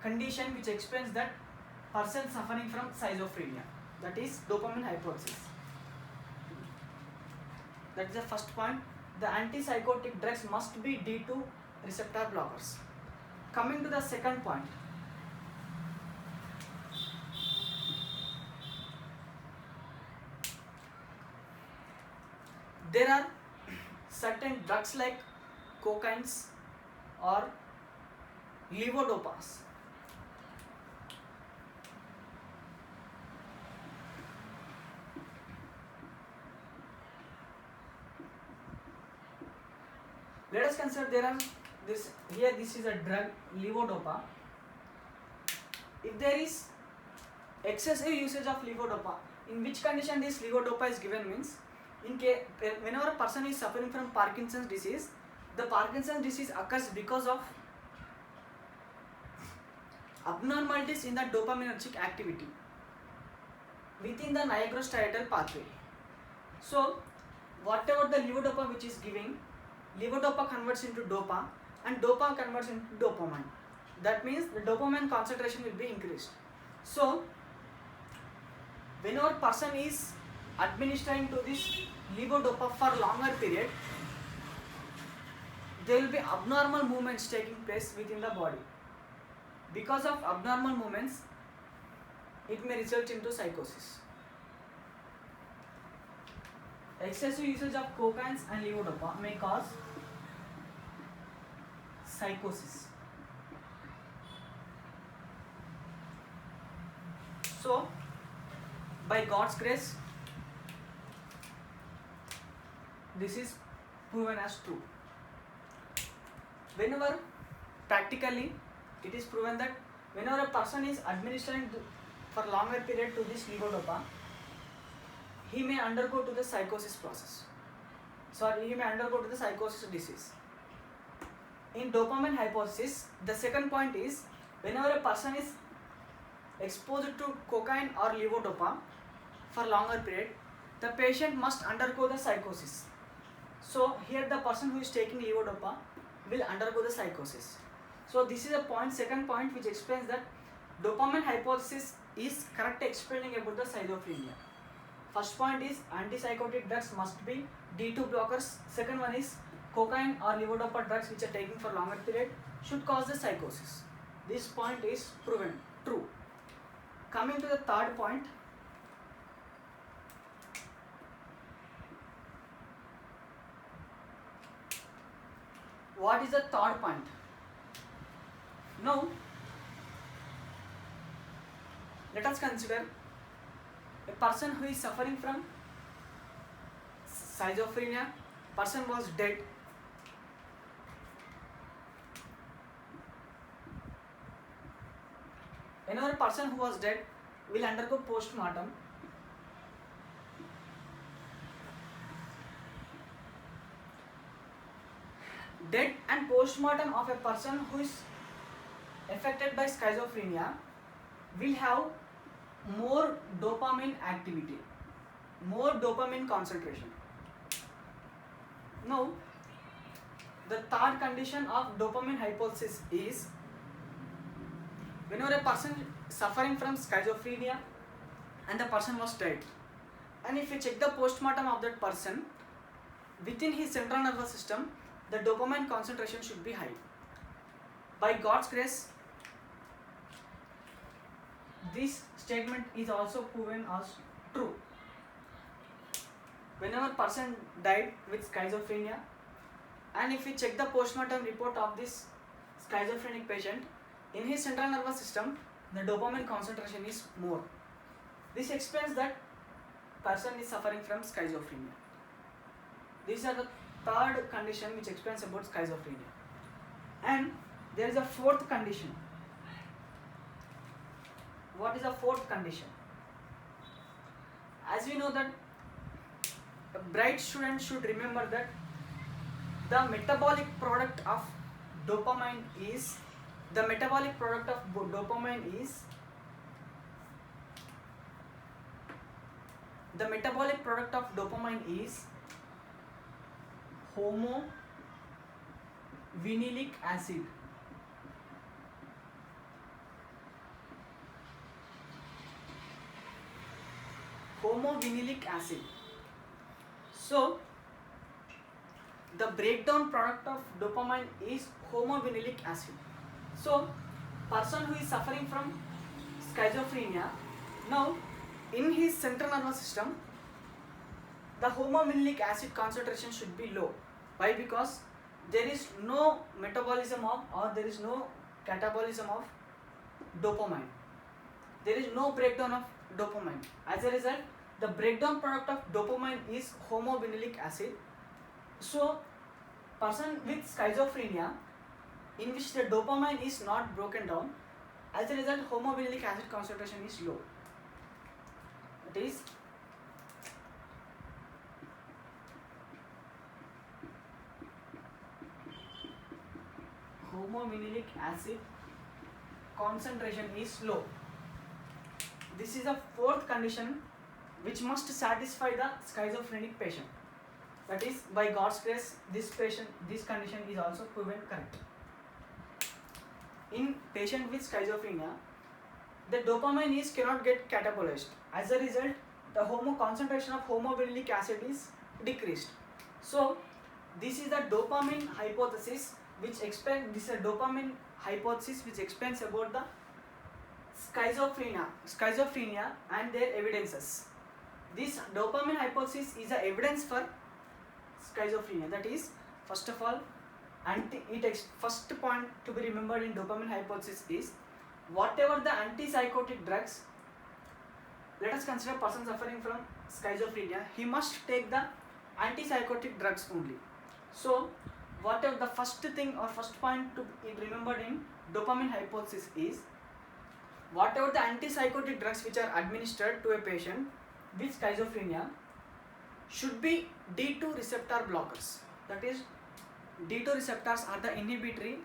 condition which explains that person suffering from schizophrenia, that is dopamine hypothesis. That is the first point. The antipsychotic drugs must be D2 receptor blockers. Coming to the second point. there are certain drugs like cocaines or levodopas. Let us consider there are this is a drug levodopa. If there is excessive usage of levodopa, in which condition this levodopa is given means, whenever a person is suffering from Parkinson's disease, the Parkinson's disease occurs because of abnormalities in the dopaminergic activity within the nigrostriatal pathway. So whatever the levodopa which is giving, levodopa converts into dopa and dopa converts into dopamine. That means the dopamine concentration will be increased. So whenever person is administering to this levodopa for longer period, there will be abnormal movements taking place within the body. Because of abnormal movements, it may result into psychosis. Excessive usage of cocaine and levodopa may cause psychosis. So, by God's grace, this is proven as true. Whenever practically it is proven that whenever a person is administering for longer period to this levodopa, he may undergo to the psychosis process. He may undergo to the psychosis disease. In dopamine hypothesis, the second point is whenever a person is exposed to cocaine or levodopa for longer period, the patient must undergo the psychosis. So here the person who is taking levodopa will undergo the psychosis. So this is a point, second point, which explains that dopamine hypothesis is correct explaining about the schizophrenia. First point is antipsychotic drugs must be D2 blockers. Second one is cocaine or levodopa drugs which are taken for longer period should cause the psychosis. This point is proven true. Coming to the third point, what is the third point? Now, let us consider a person who is suffering from schizophrenia. Person was dead. Another person who was dead will undergo post-mortem. Death and post-mortem of a person who is affected by schizophrenia will have more dopamine activity, more dopamine concentration. Now, the third condition of dopamine hypothesis is whenever a person suffering from schizophrenia and the person was dead, and if you check the post-mortem of that person, within his central nervous system, the dopamine concentration should be high. By God's grace, this statement is also proven as true. Whenever person died with schizophrenia, and if we check the post-mortem report of this schizophrenic patient, in his central nervous system, the dopamine concentration is more. This explains that person is suffering from schizophrenia. These are the third condition which explains about schizophrenia. And there is a fourth condition. What is the fourth condition? As we know that a bright student should remember that the metabolic product of dopamine is homovinilic acid. Homovinilic acid. So, the breakdown product of dopamine is homovinilic acid. So, person who is suffering from schizophrenia, now in his central nervous system, the homovinilic acid concentration should be low. Why? Because there is no metabolism of, or there is no catabolism of dopamine. There is no breakdown of dopamine. As a result, the breakdown product of dopamine is homovinilic acid. So, person with schizophrenia in which the dopamine is not broken down, as a result, homovinilic acid concentration is low. That is homovinilic acid concentration is low. This is the fourth condition which must satisfy the schizophrenic patient. That is, by God's grace, this condition is also proven correct. In patient with schizophrenia, the dopamine cannot get catabolized. As a result, the concentration of homovinilic acid is decreased. So, this is the dopamine hypothesis which explains about the schizophrenia and their evidences. This dopamine hypothesis is the evidence for schizophrenia. That is, first of all, first point to be remembered in dopamine hypothesis is, whatever the antipsychotic drugs, let us consider person suffering from schizophrenia, he must take the antipsychotic drugs only. So, whatever the first thing or first point to be remembered in dopamine hypothesis is, whatever the antipsychotic drugs which are administered to a patient with schizophrenia should be D2 receptor blockers. That is, D2 receptors are the inhibitory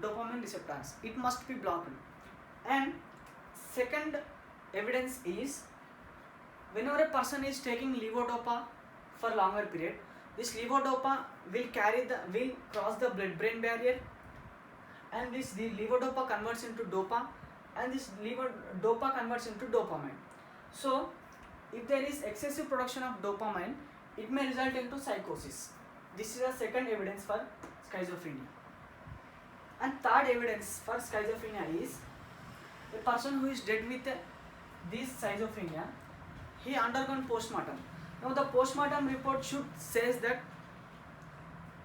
dopamine receptors. It must be blocked. And second evidence is, whenever a person is taking levodopa for longer period, this levodopa will cross the blood-brain barrier, and the levodopa converts into dopa, and this levodopa converts into dopamine. So, if there is excessive production of dopamine, it may result into psychosis. This is the second evidence for schizophrenia. And third evidence for schizophrenia is, a person who is dead with this schizophrenia, he undergone postmortem. Now the postmortem report says that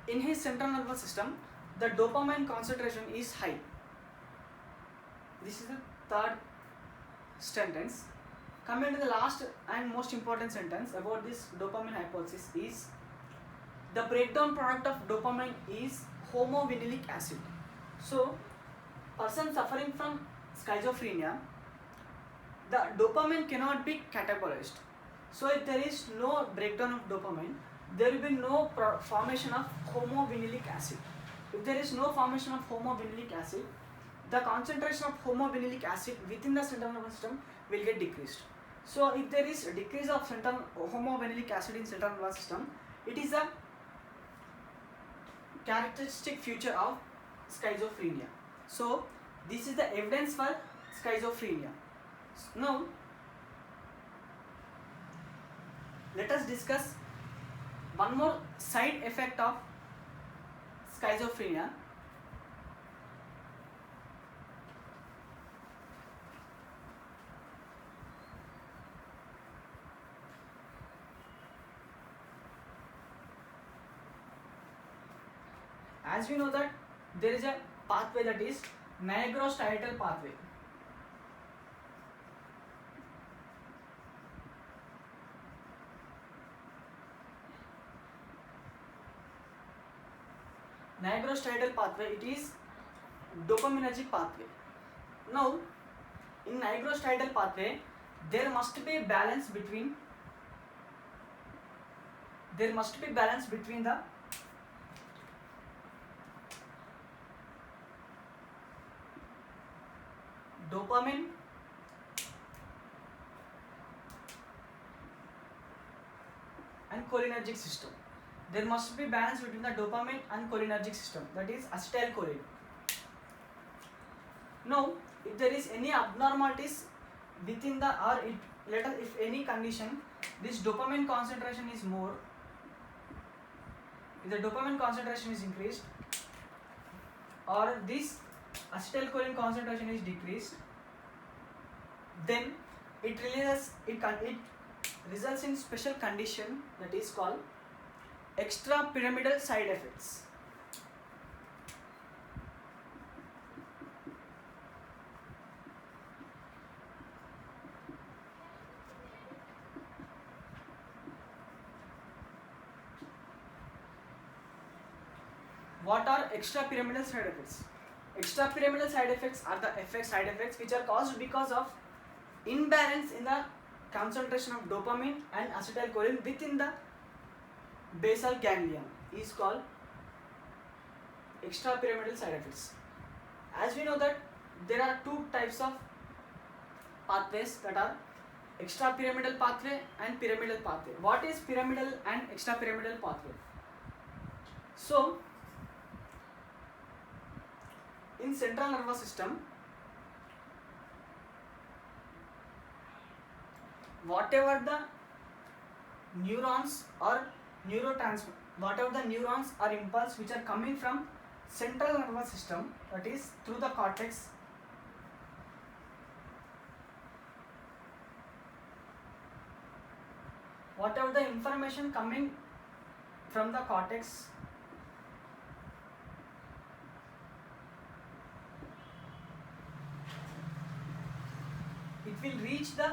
in his central nervous system, the dopamine concentration is high. This is the third sentence. Coming to the last and most important sentence about this dopamine hypothesis is, the breakdown product of dopamine is homovinilic acid. So, person suffering from schizophrenia, the dopamine cannot be catabolized. So, if there is no breakdown of dopamine, there will be no formation of homovinilic acid. If there is no formation of homovinilic acid, the concentration of homovinilic acid within the central nervous system will get decreased. So, if there is a decrease of homovinilic acid in central nervous system, it is a characteristic feature of schizophrenia. So, this is the evidence for schizophrenia. Now, let us discuss one more side effect of schizophrenia. As we know that there is a pathway, that is nigrostriatal pathway. Nigrostriatal pathway, it is dopaminergic pathway. Now, in nigrostriatal pathway, there must be balance between the dopamine and cholinergic system. There must be balance between the dopamine and cholinergic system, that is acetylcholine. Now, if there is any abnormalities within the, or if any condition, this dopamine concentration is more, if the dopamine concentration is increased, or this acetylcholine concentration is decreased, then it results in special condition that is called extrapyramidal side effects. What are extrapyramidal side effects? Extrapyramidal side effects are the side effects which are caused because of imbalance in the concentration of dopamine and acetylcholine within the basal ganglion is called extrapyramidal side effects. As we know that there are two types of pathways, that are extrapyramidal pathway and pyramidal pathway. What is pyramidal and extrapyramidal pathway? So in central nervous system, whatever the neurons or whatever the neurons or impulse which are coming from central nervous system, that is through the cortex, whatever the information coming from the cortex it will reach the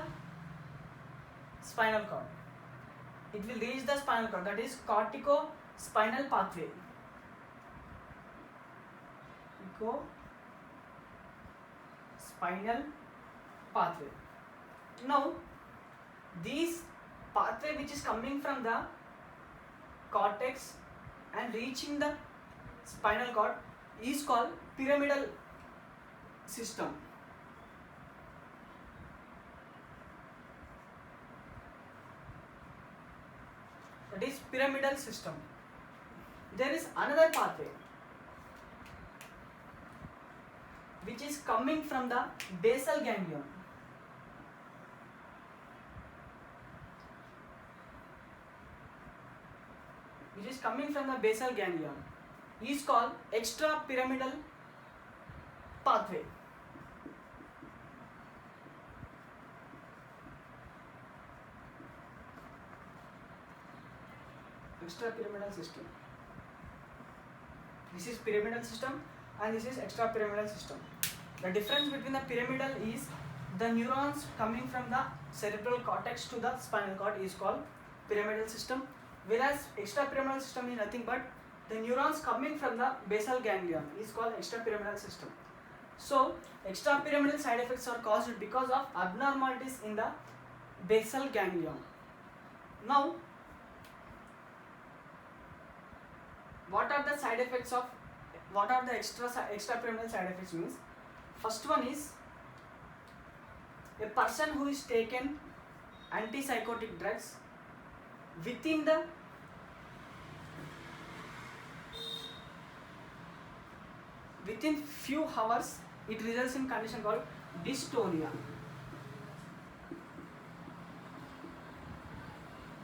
spinal cord. It will reach the spinal cord, that is cortico-spinal pathway. Spinal pathway. Now, these pathway which is coming from the cortex and reaching the spinal cord is called pyramidal system. That is pyramidal system. There is another pathway which is coming from the basal ganglion. Which is coming from the basal ganglion is called extrapyramidal pathway. Extrapyramidal system. This is pyramidal system and this is extrapyramidal system. The difference between the pyramidal is the neurons coming from the cerebral cortex to the spinal cord is called pyramidal system, whereas extrapyramidal system is nothing but the neurons coming from the basal ganglion is called extrapyramidal system. So extrapyramidal side effects are caused because of abnormalities in the basal ganglion. Now, what are the side effects of, what are the extrapyramidal side effects means? First one is a person who is taken antipsychotic drugs within few hours, it results in condition called dystonia.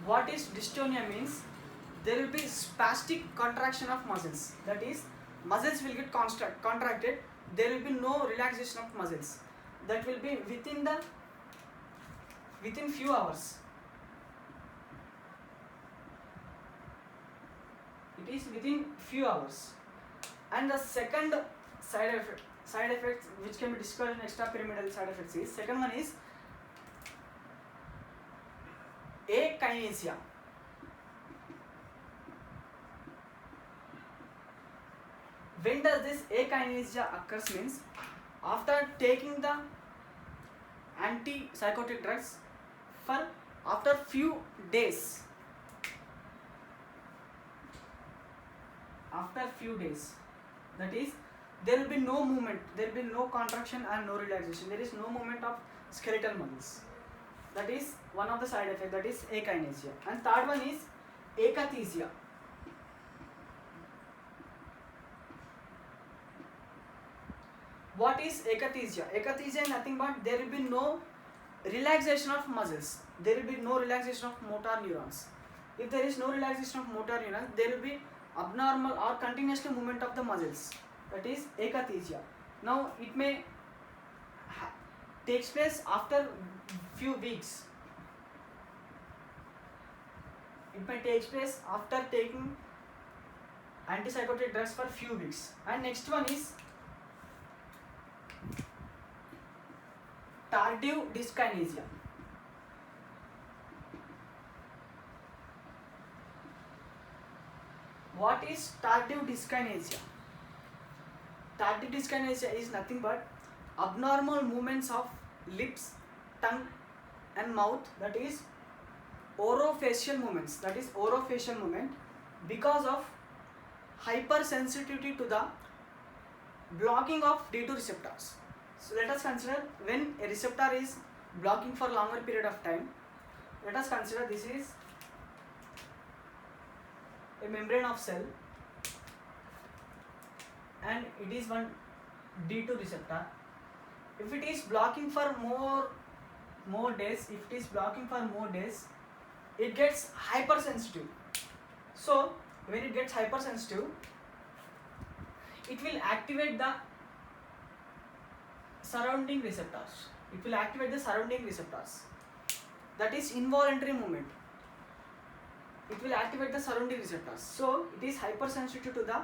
What is dystonia means? There will be spastic contraction of muscles, that is muscles will get contracted, there will be no relaxation of muscles, that will be within few hours. It is within few hours. And the second side effect which can be discussed in extrapyramidal side effects is, second one is akinesia. When does this akinesia occurs means, after taking the antipsychotic drugs for after few days. After few days, that is there will be no movement, there will be no contraction and no relaxation, there is no movement of skeletal muscles. That is one of the side effects, that is akinesia. And third one is akathisia. What is akathisia? Akathisia is nothing but there will be no relaxation of muscles, there will be no relaxation of motor neurons. If there is no relaxation of motor neurons, there will be abnormal or continuously movement of the muscles, that is akathisia. Now it may takes place after few weeks. It may take place after taking antipsychotic drugs for few weeks. And next one is tardive dyskinesia. What is tardive dyskinesia? Tardive dyskinesia is nothing but abnormal movements of lips, tongue and mouth, that is orofacial movements, that is orofacial movement, because of hypersensitivity to the blocking of D2 receptors. So let us consider when a receptor is blocking for longer period of time. Let us consider this is a membrane of cell and it is one D2 receptor. If it is blocking for more days, it gets hypersensitive. So when it gets hypersensitive, it will activate the surrounding receptors. That is involuntary movement. It will activate the surrounding receptors. So it is hypersensitive to the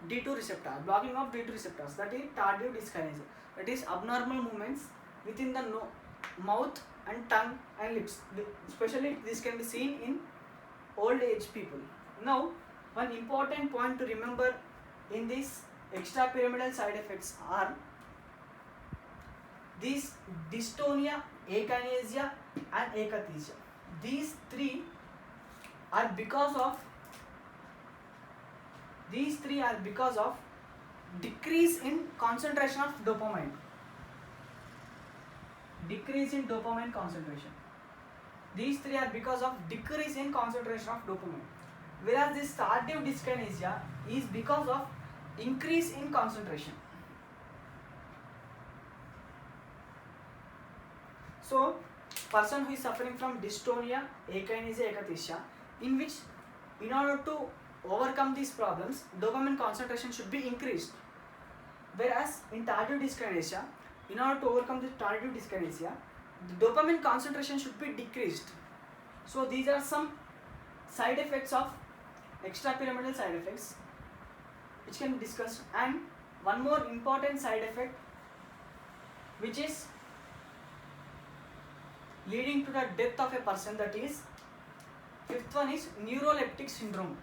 D2 receptor, blocking of D2 receptors. That is tardive dyskinesia. That is abnormal movements within the mouth and tongue and lips. Especially this can be seen in old age people. Now, one important point to remember in these extrapyramidal side effects are these dystonia, akinesia and akathisia. These three are because of decrease in concentration of dopamine. These three are because of decrease in concentration of dopamine. Whereas this tardive dyskinesia is because of increase in concentration. So, person who is suffering from dystonia, akinesia, akathisia, in order to overcome these problems, dopamine concentration should be increased. Whereas in tardive dyskinesia, in order to overcome this tardive dyskinesia, the dopamine concentration should be decreased. So these are some side effects of extrapyramidal side effects which can be discussed. And one more important side effect which is leading to the death of a person, that is fifth one is neuroleptic syndrome.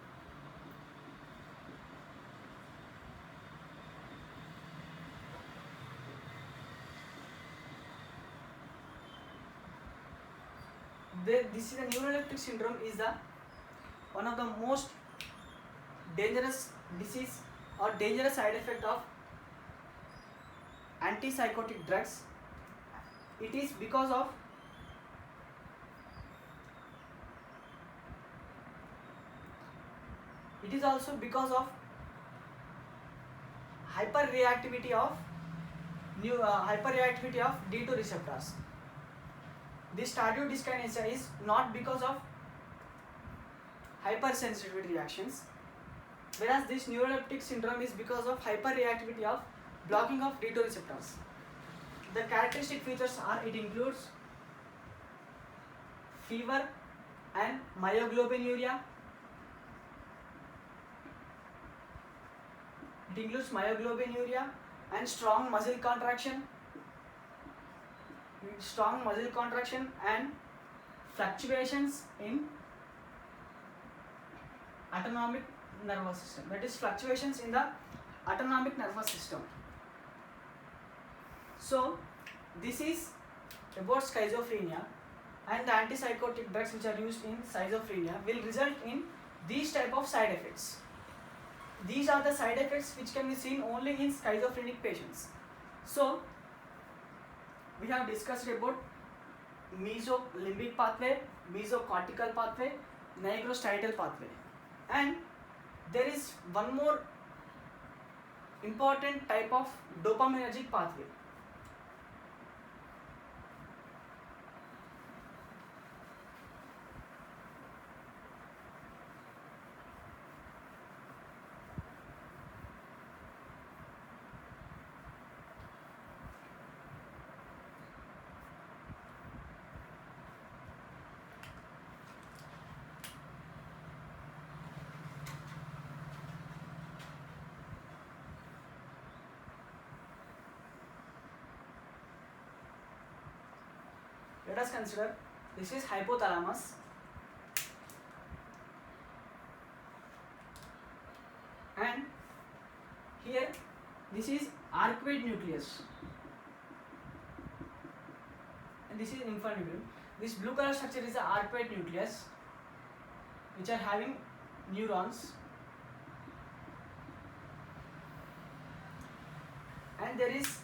This is the neuroleptic syndrome is the one of the most dangerous disease or dangerous side effect of antipsychotic drugs. It is because of it is also because of hyperreactivity of D2 receptors. This tardive dyskinesia is not because of hypersensitivity reactions, whereas this neuroleptic syndrome is because of hyperreactivity of blocking of D2 receptors. The characteristic features are, it includes fever and myoglobinuria. It includes myoglobinuria and strong muscle contraction and fluctuations in autonomic nervous system. That is fluctuations in the autonomic nervous system. So this is about schizophrenia, and the antipsychotic drugs which are used in schizophrenia will result in these type of side effects. These are the side effects which can be seen only in schizophrenic patients. So we have discussed about mesolimbic pathway, mesocortical pathway, nigrostriatal pathway, and there is one more important type of dopaminergic pathway. Let us consider this is hypothalamus, and here this is arcuate nucleus, and this is infundibulum. This blue color structure is the arcuate nucleus, which are having neurons, and there is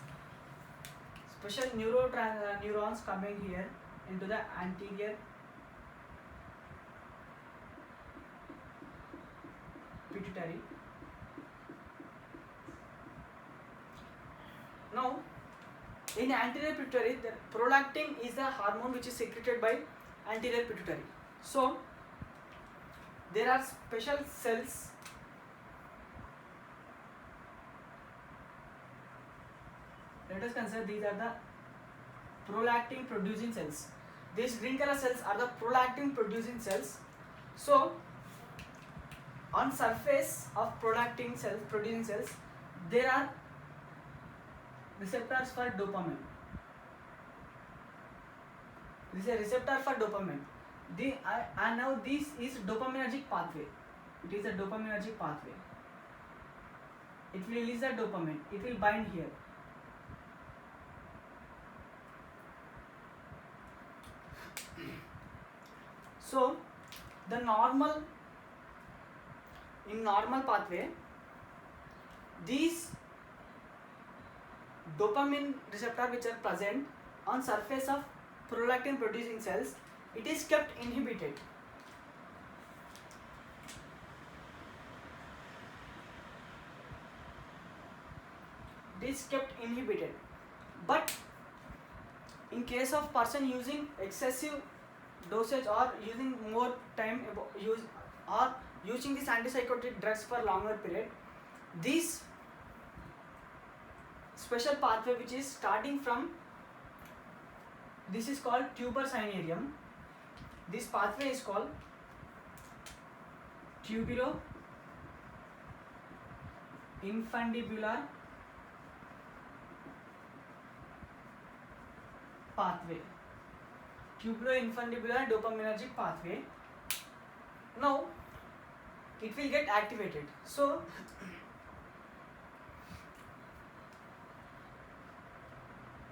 special neurons coming here into the anterior pituitary. Now, in anterior pituitary, the prolactin is the hormone which is secreted by anterior pituitary. So, there are special cells let us consider these are the prolactin producing cells. These green color cells are the prolactin producing cells. So, on surface of prolactin cells producing cells, there are receptors for dopamine. This is a receptor for dopamine. And now this is dopaminergic pathway. It is a dopaminergic pathway. It will release the dopamine. It will bind here. So, in normal pathway, these dopamine receptor which are present on surface of prolactin producing cells, it is kept inhibited. It is kept inhibited. But in case of person using excessive dosage or using more time using these antipsychotic drugs for longer period, this special pathway which is starting from, this is called tuberosinium. This pathway is called tuberoinfundibular pathway. Tuberoinfundibular dopaminergic pathway. Now, it will get activated. So,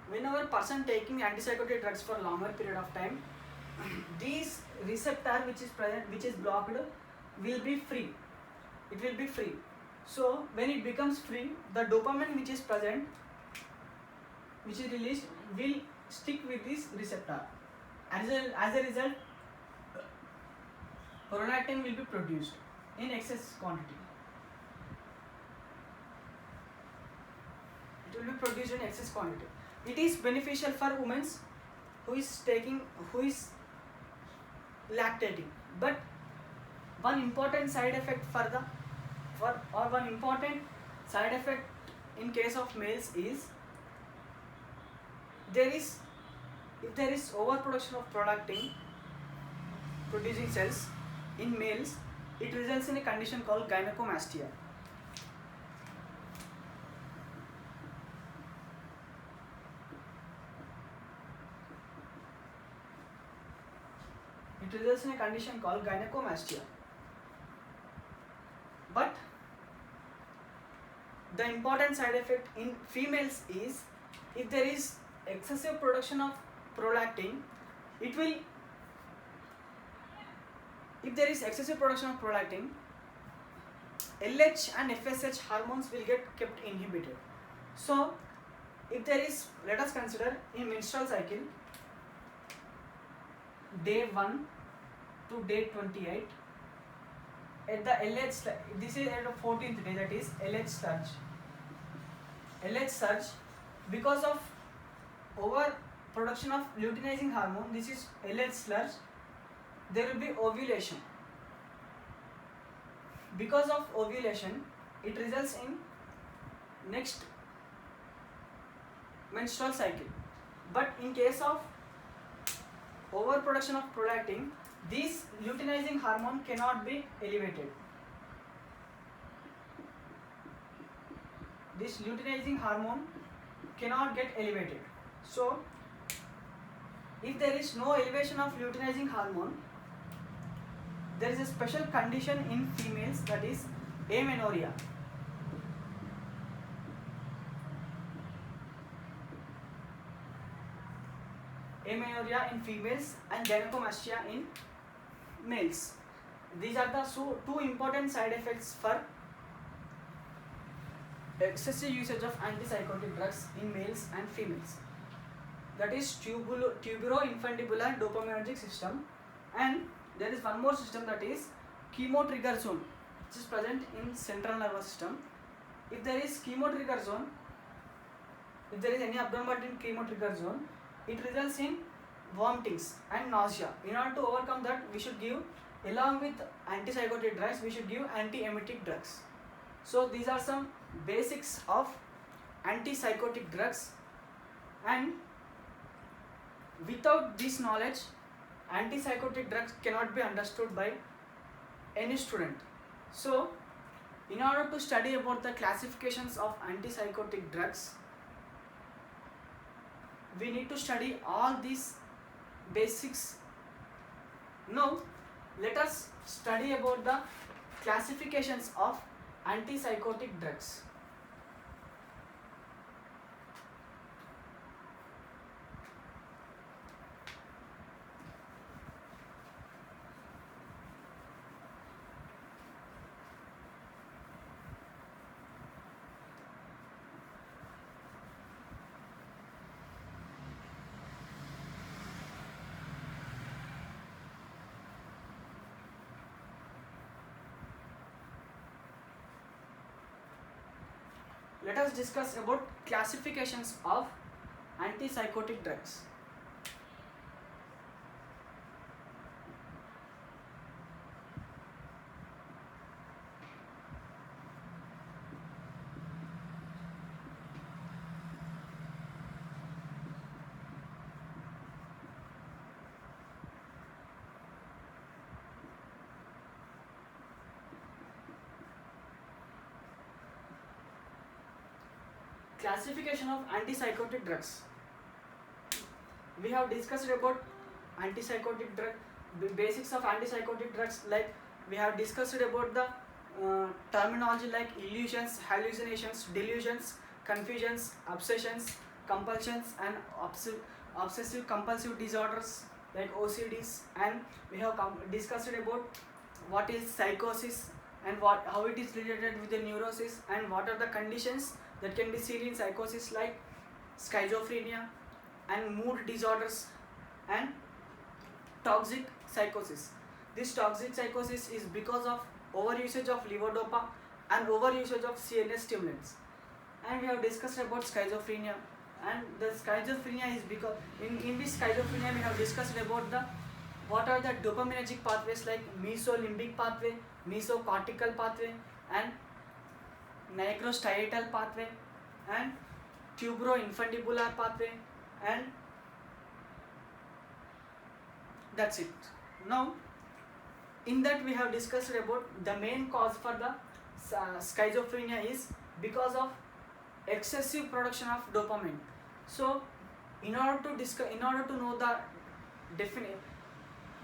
whenever person taking antipsychotic drugs for longer period of time, these receptor which is present, which is blocked, will be free. It will be free. So, when it becomes free, the dopamine which is present, which is released, will stick with this receptor. As a result, prolactin will be produced in excess quantity. It will be produced in excess quantity. It is beneficial for women who is lactating. But one important side effect one important side effect in case of males is if there is overproduction of prolactin producing cells in males, it results in a condition called gynecomastia. It results in a condition called gynecomastia. But the important side effect in females is if there is excessive production of prolactin, if there is excessive production of prolactin, LH and FSH hormones will get kept inhibited. So, if there is, let us consider in menstrual cycle, day 1 to day 28, at the LH, this is at the 14th day, that is LH surge. LH surge, because of overproduction of luteinizing hormone, this is LH surge, there will be ovulation. Because of ovulation, it results in next menstrual cycle. But in case of overproduction of prolactin, this luteinizing hormone cannot be elevated. This luteinizing hormone cannot get elevated. So, If there is no elevation of luteinizing hormone, there is a special condition in females, that is amenorrhea. Amenorrhea in females and gynecomastia in males. These are the two important side effects for excessive usage of antipsychotic drugs in males and females. That is tuberoinfundibular dopaminergic system, and there is one more system, that is chemotrigger zone, which is present in central nervous system. If there is chemotrigger zone, if there is any abnormality in chemotrigger zone, it results in vomitings and nausea. In order to overcome that, we should give, along with antipsychotic drugs, we should give antiemetic drugs. So these are some basics of antipsychotic drugs, and without this knowledge, antipsychotic drugs cannot be understood by any student. So in order to study about the classifications of antipsychotic drugs, we need to study all these basics. Now let us study about the classifications of antipsychotic drugs. Let us discuss about classifications of antipsychotic drugs. Classification of antipsychotic drugs. We have discussed about antipsychotic drug, the basics of antipsychotic drugs, like we have discussed about the terminology like illusions, hallucinations, delusions, confusions, obsessions, compulsions, and obsessive compulsive disorders like OCDs, and we have discussed about what is psychosis and how it is related with the neurosis, and what are the conditions that can be seen in psychosis like schizophrenia and mood disorders and toxic psychosis. This toxic psychosis is because of overusage of levodopa and overusage of CNS stimulants. And we have discussed about schizophrenia, and the schizophrenia is because in this schizophrenia we have discussed about the what are the dopaminergic pathways like mesolimbic pathway, mesocortical pathway, and nigrostriatal pathway, and tuberoinfundibular pathway, and that's it. Now in that we have discussed about the main cause for the schizophrenia is because of excessive production of dopamine. So in order to know the definite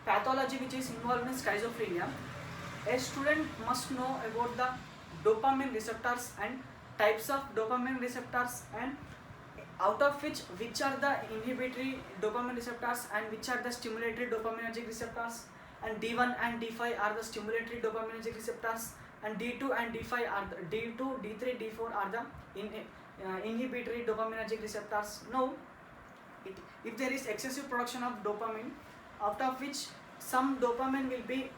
pathology which is involved in schizophrenia, a student must know about the dopamine receptors and types of dopamine receptors, and out of which are the inhibitory dopamine receptors and which are the stimulatory dopaminergic receptors, and D1 and D5 are the stimulatory dopaminergic receptors, and D2 and D5 are the D2, D3, D4 are the inhibitory dopaminergic receptors. Now if there is excessive production of dopamine, out of which some dopamine will be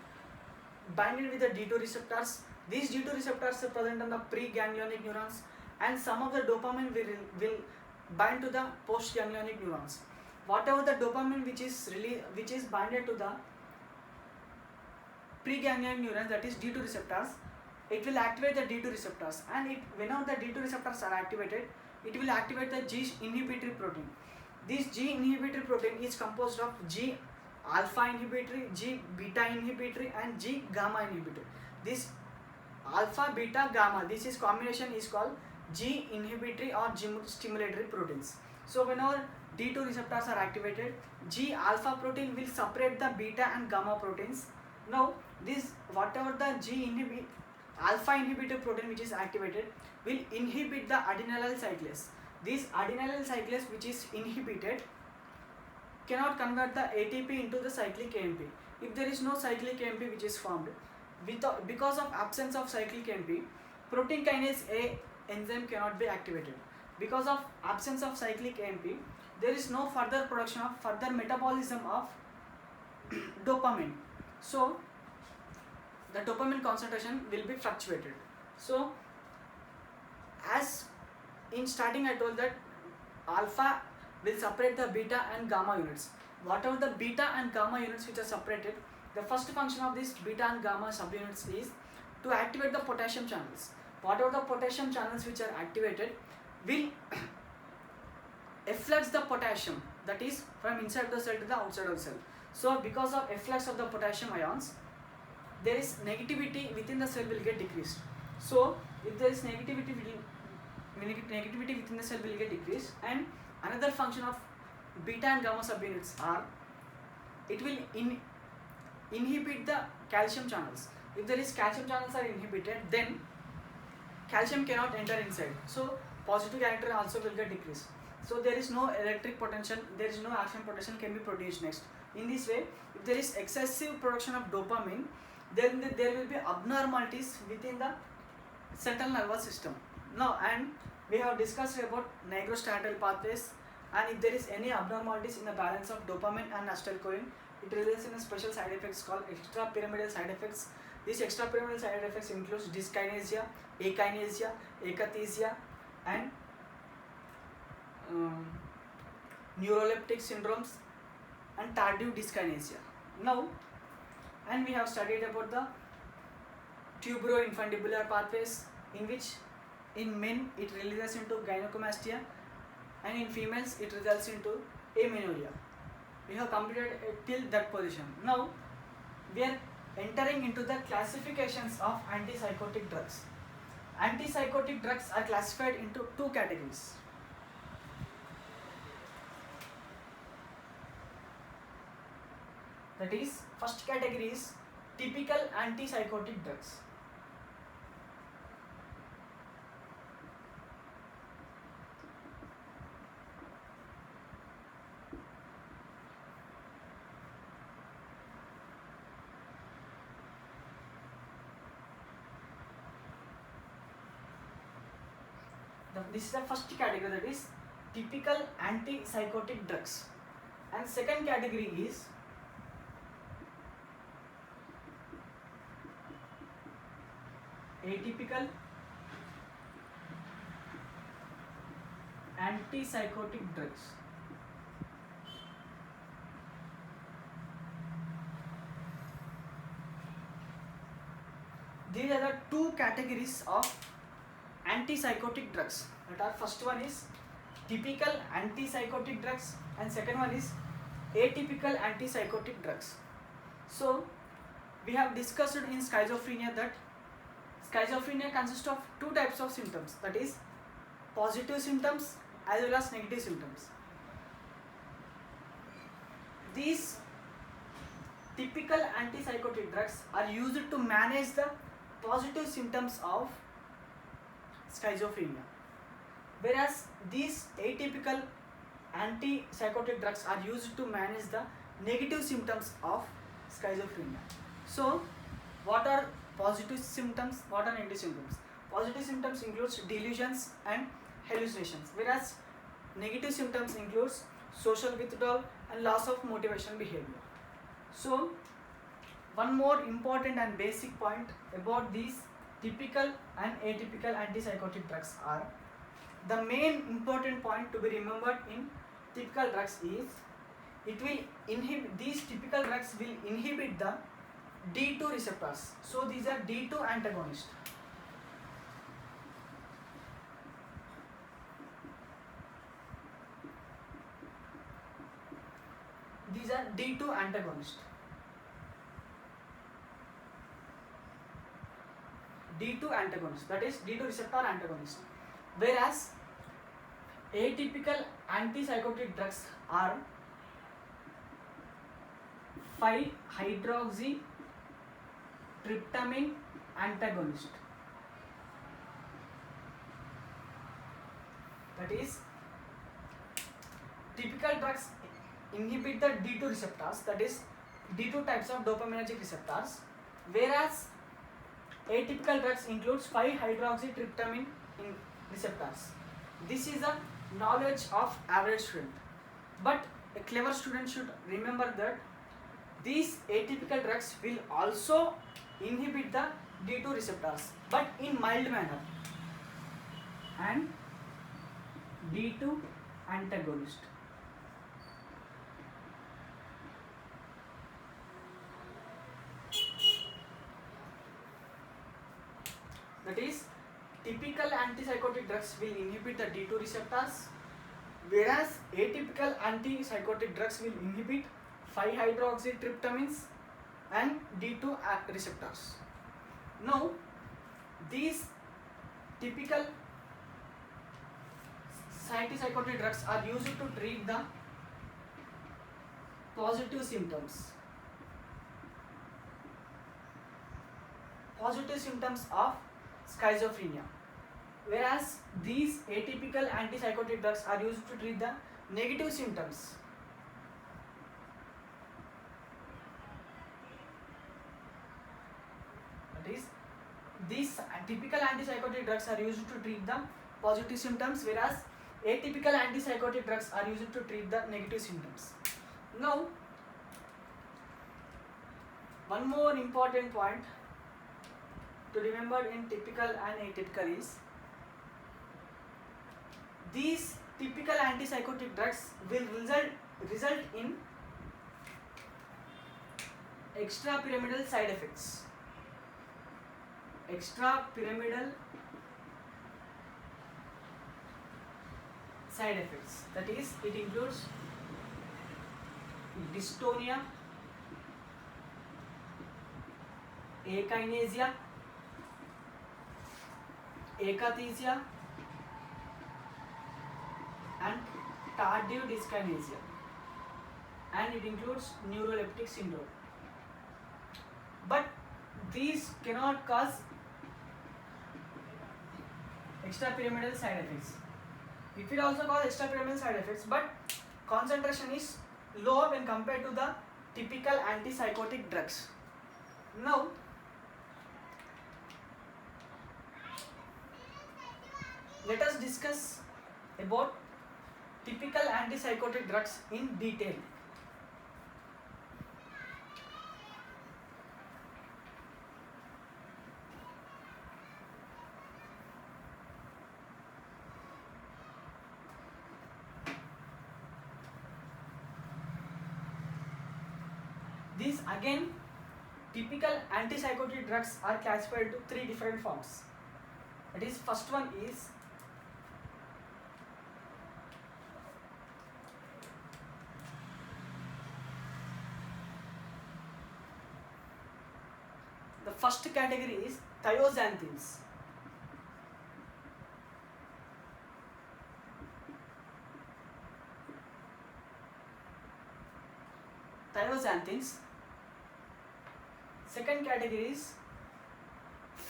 binded with the D2 receptors. These D2 receptors are present on the preganglionic neurons, and some of the dopamine will bind to the postganglionic neurons. Whatever the dopamine which is binded to the preganglionic neurons, that is D2 receptors, it will activate the D2 receptors, and whenever the D2 receptors are activated, it will activate the G inhibitory protein. This G inhibitory protein is composed of G alpha inhibitory, G beta inhibitory, and G gamma inhibitory. This alpha, beta, gamma, this is combination is called G inhibitory or G stimulatory proteins. So whenever D2 receptors are activated. G alpha protein will separate the beta and gamma proteins. Now this whatever the alpha inhibitor protein which is activated will inhibit the adenylyl cyclase. This adenylyl cyclase which is inhibited cannot convert the ATP into the cyclic AMP. If there is no cyclic AMP which is formed, because of absence of cyclic AMP, protein kinase A enzyme cannot be activated. Because of absence of cyclic AMP, there is no further production of further metabolism of dopamine. So the dopamine concentration will be fluctuated. So as in starting I told that alpha will separate the beta and gamma units. Whatever the beta and gamma units which are separated, the first function of this beta and gamma subunits is to activate the potassium channels. Whatever the potassium channels which are activated will efflux the potassium, that is from inside the cell to the outside of the cell. So because of efflux of the potassium ions, there is negativity within the cell will get decreased. So if there is negativity within the cell will get decreased. And another function of beta and gamma subunits are it will inhibit the calcium channels. If there is calcium channels are inhibited, then calcium cannot enter inside. So positive character also will get decreased. So there is no electric potential, there is no action potential can be produced next. In this way, if there is excessive production of dopamine, then there will be abnormalities within the central nervous system. Now, and we have discussed about nigrostriatal pathways, and if there is any abnormalities in the balance of dopamine and acetylcholine, it results in a special side effects called extrapyramidal side effects. These extrapyramidal side effects includes dyskinesia, akinesia, akathisia, and neuroleptic syndromes and tardive dyskinesia. Now, and we have studied about the tuberoinfundibular pathways, in which in men it releases into gynecomastia and in females it results into amenorrhea. We have completed till that position. Now we are entering into the classifications of antipsychotic drugs. Antipsychotic drugs are classified into two categories. That is, first category is typical antipsychotic drugs. This is the first category, that is typical antipsychotic drugs. And second category is atypical antipsychotic drugs. These are the two categories of antipsychotic drugs. That are, first one is typical antipsychotic drugs and second one is atypical antipsychotic drugs. So we have discussed in schizophrenia that schizophrenia consists of two types of symptoms, that is positive symptoms as well as negative symptoms. These typical antipsychotic drugs are used to manage the positive symptoms of schizophrenia, whereas these atypical antipsychotic drugs are used to manage the negative symptoms of schizophrenia. So what are positive symptoms, what are negative symptoms? Positive symptoms includes delusions and hallucinations, whereas negative symptoms includes social withdrawal and loss of motivational behavior. So one more important and basic point about these typical and atypical antipsychotic drugs are, the main important point to be remembered in typical drugs is these typical drugs will inhibit the D2 receptors. So these are D2 antagonists. These are D2 antagonists. D2 antagonist, that is D2 receptor antagonist, whereas atypical antipsychotic drugs are 5-hydroxytryptamine antagonist. That is, typical drugs inhibit the D2 receptors, that is D2 types of dopaminergic receptors, whereas atypical drugs includes 5-hydroxytryptamine receptors. This is a knowledge of average student, but a clever student should remember that these atypical drugs will also inhibit the D2 receptors, but in mild manner, and D2 antagonist. That is, typical antipsychotic drugs will inhibit the D2 receptors, whereas atypical antipsychotic drugs will inhibit 5-hydroxytryptamines and D2 receptors. Now, these typical antipsychotic drugs are used to treat the positive symptoms. Positive symptoms of schizophrenia, whereas these atypical antipsychotic drugs are used to treat the negative symptoms. That is, these typical antipsychotic drugs are used to treat the positive symptoms, whereas atypical antipsychotic drugs are used to treat the negative symptoms. Now, one more important point to remember in typical and atypical is, these typical antipsychotic drugs will result in extrapyramidal side effects. Extrapyramidal side effects, that is, it includes dystonia, akinesia, akathisia, and tardive dyskinesia, and it includes neuroleptic syndrome. But these cannot cause extrapyramidal side effects. It will also cause extrapyramidal side effects, but concentration is low when compared to the typical antipsychotic drugs. Now, let us discuss about typical antipsychotic drugs in detail. These again, typical antipsychotic drugs are classified into 3 different forms. That is, first one is the first category is thioxanthines. Thioxanthines. Second category is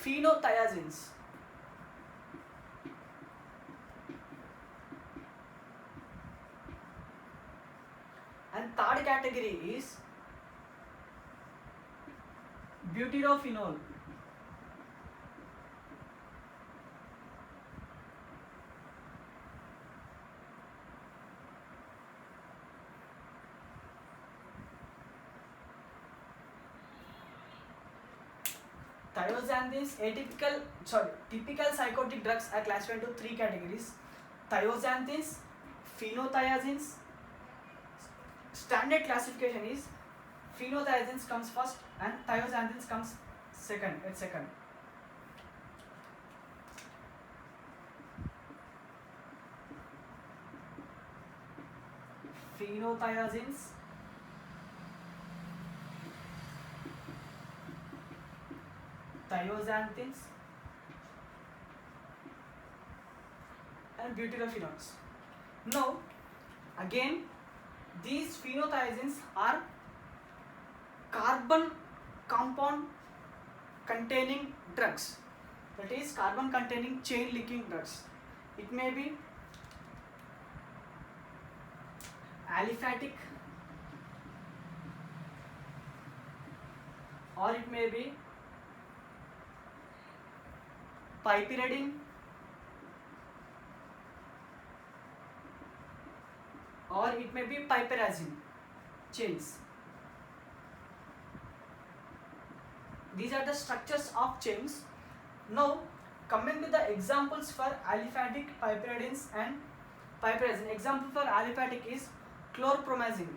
phenothiazines. And third category is butyrophenol. Thioxanthines, typical psychotic drugs are classified into 3 categories: thioxanthines, phenothiazines. Standard classification is phenothiazines comes first and thioxanthines comes second. Phenothiazines, thioxanthines, and butyrophenols. Now, Again, these phenothiazines are carbon compound containing drugs, that is carbon containing chain linking drugs. It may be aliphatic or it may be piperidine or it may be piperazine chains. These are the structures of chains. Now coming to the examples for aliphatic, piperidines and piperazine. Example for aliphatic is chlorpromazine.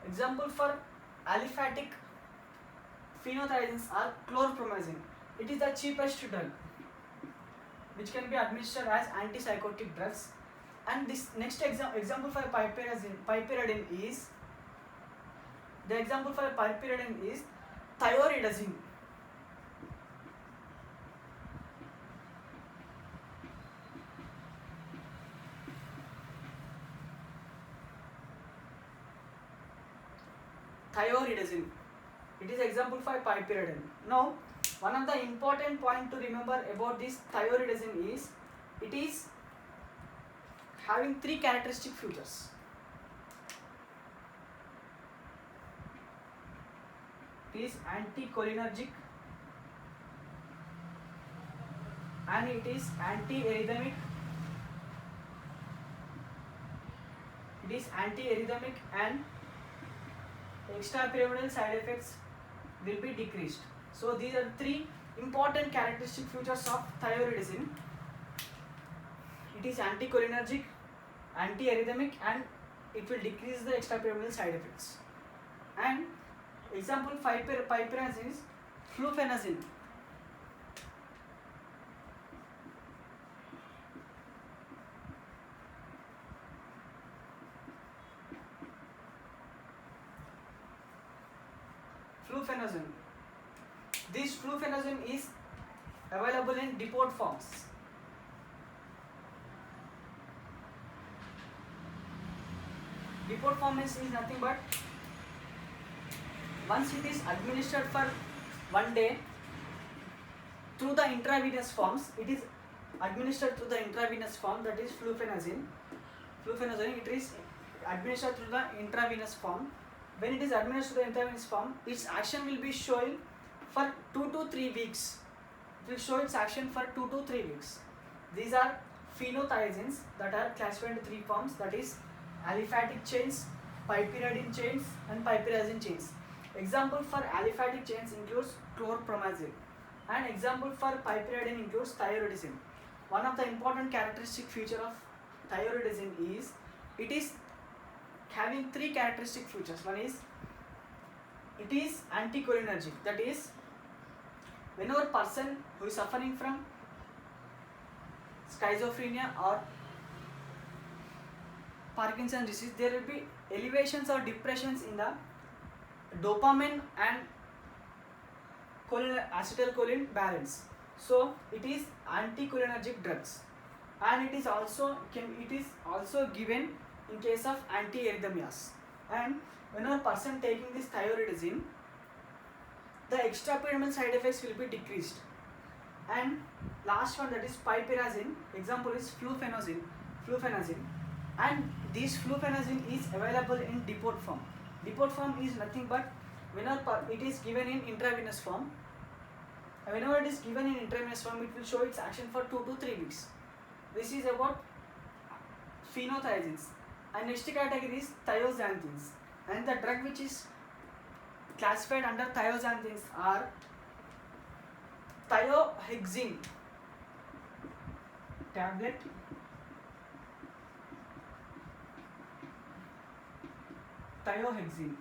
Example for aliphatic phenothiazines are chlorpromazine. It is the cheapest drug which can be administered as antipsychotic drugs. And this next example for piperidine is, the example for piperidine is thioridazine. Thioridazine. It is example for piperidine. Now, one of the important point to remember about this thioridazine is it is having three characteristic features. It is anticholinergic and it is antiarrhythmic. It is antiarrhythmic and extrapyramidal side effects will be decreased. So these are three important characteristic features of thioridazine. It is anticholinergic, antiarrhythmic and it will decrease the extrapyramidal side effects. And example piperazine is fluphenazine. Fluphenazine. This fluphenazine is available in depot forms. Depot form is nothing but once it is administered for 1 day through the intravenous forms, it is administered through the intravenous form, that is fluphenazine. Fluphenazine, it is administered through the intravenous form. When it is administered through the intravenous form, its action will be showing for 2 to 3 weeks. It will show its action for 2 to 3 weeks. These are phenothiazines that are classified into 3 forms, that is aliphatic chains, piperidine chains and piperazine chains. Example for aliphatic chains includes chlorpromazine and example for piperidine includes thioridazine. One of the important characteristic feature of thioridazine is it is having 3 characteristic features. One is it is anticholinergic, that is whenever person who is suffering from schizophrenia or Parkinson's disease, there will be elevations or depressions in the dopamine and acetylcholine balance. So it is anticholinergic drugs and it is also given in case of antiarrhythmias. And whenever person taking this thioridazine, the extrapyramidal side effects will be decreased. And last one, that is piperazine. Example is fluphenazine. And this fluphenazine is available in depot form. Depot form is nothing but whenever it is given in intravenous form. Whenever it is given in intravenous form, it will show its action for 2 to 3 weeks. This is about phenothiazines. And next category is thioxanthines. And the drug which is classified under thioxanthines are thiohexine tablet, thiohexine.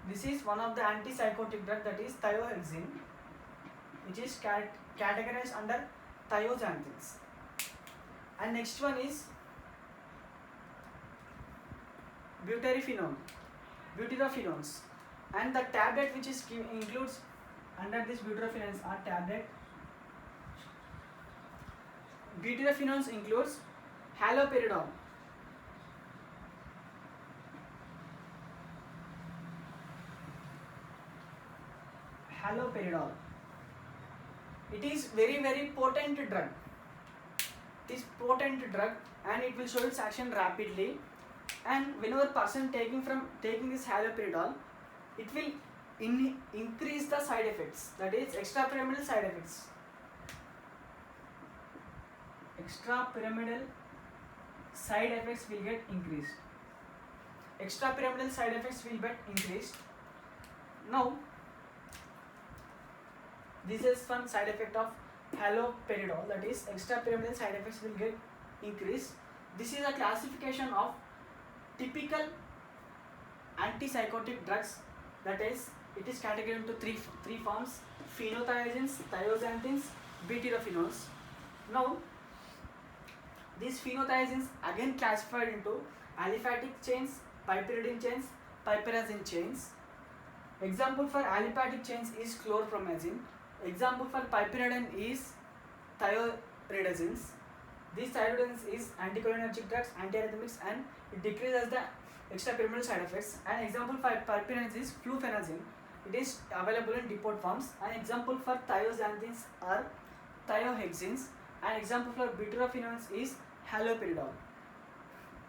This is one of the antipsychotic drug, that is thiohexine, which is categorized under thioxanthines. And next one is butyrophenone. butyrofenones, and the tablet which is includes under this butyrofenones are tablet. Butyrofenones includes haloperidol, haloperidol. It is very potent drug. It is potent drug and it will show its action rapidly. And whenever person taking this haloperidol, it will increase the side effects, that is extrapyramidal side effects. Extrapyramidal side effects will get increased. Extrapyramidal side effects will get increased. Now, this is one side effect of haloperidol, that is extrapyramidal side effects will get increased. This is a classification of typical antipsychotic drugs, that is it is categorized into three forms: phenothiazines, thiazanthines, butyrofenones. Now these phenothiazines again classified into aliphatic chains, piperidine chains, piperazine chains. Example for aliphatic chains is chlorpromazine. Example for piperidine is thioridazines. These thioridazines is anticholinergic drugs, antiarrhythmics, and it decreases the extrapyramidal side effects. An example for piperidine is fluphenazine. It is available in depot forms. An example for thiazanthines are thiohexines. An example for butyrofenones is haloperidol.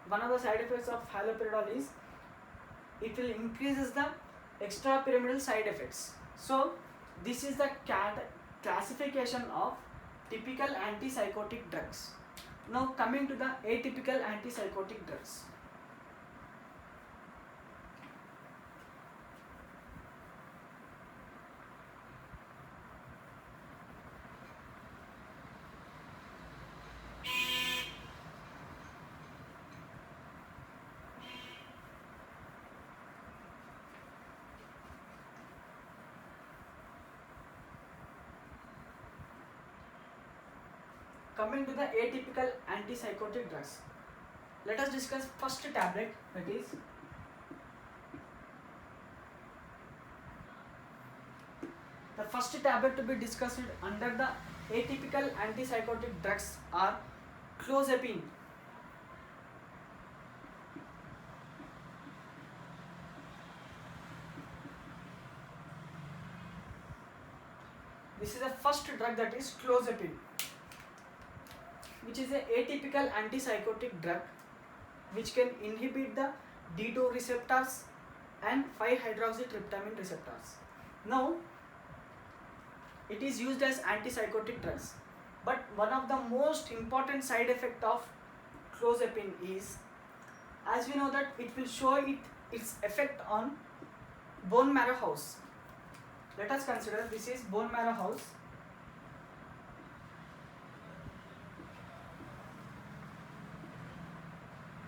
One of the side effects of haloperidol is it will increases the extrapyramidal side effects. So this is the classification of typical antipsychotic drugs. Now coming to the atypical antipsychotic drugs. Coming to the atypical antipsychotic drugs, let us discuss first tablet, that is the first tablet to be discussed under the atypical antipsychotic drugs are clozapine. This is the first drug, that is clozapine, which is an atypical antipsychotic drug which can inhibit the D2 receptors and 5-hydroxytryptamine receptors. Now, it is used as antipsychotic drugs, but one of the most important side effect of clozapine is, as we know that it will show its effect on bone marrow house. Let us consider this is bone marrow house.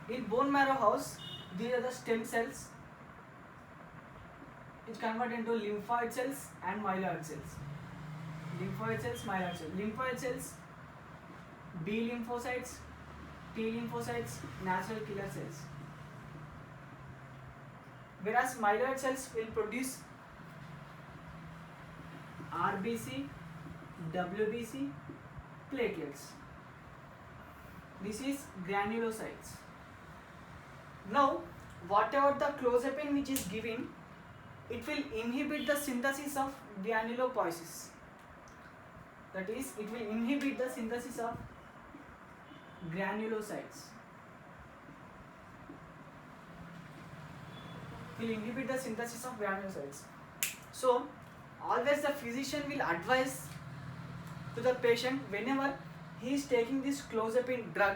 In bone marrow house, these are the stem cells which convert into lymphoid cells and myeloid cells. Lymphoid cells, myeloid cells. Lymphoid cells, B lymphocytes, T lymphocytes, natural killer cells. Whereas myeloid cells will produce RBC, WBC, platelets. This is granulocytes. Now, whatever the clozapine which is given, it will inhibit the synthesis of granulopoiesis. That is, it will inhibit the synthesis of granulocytes. Will inhibit the synthesis of granulocytes. So, always the physician will advise to the patient whenever he is taking this clozapine drug,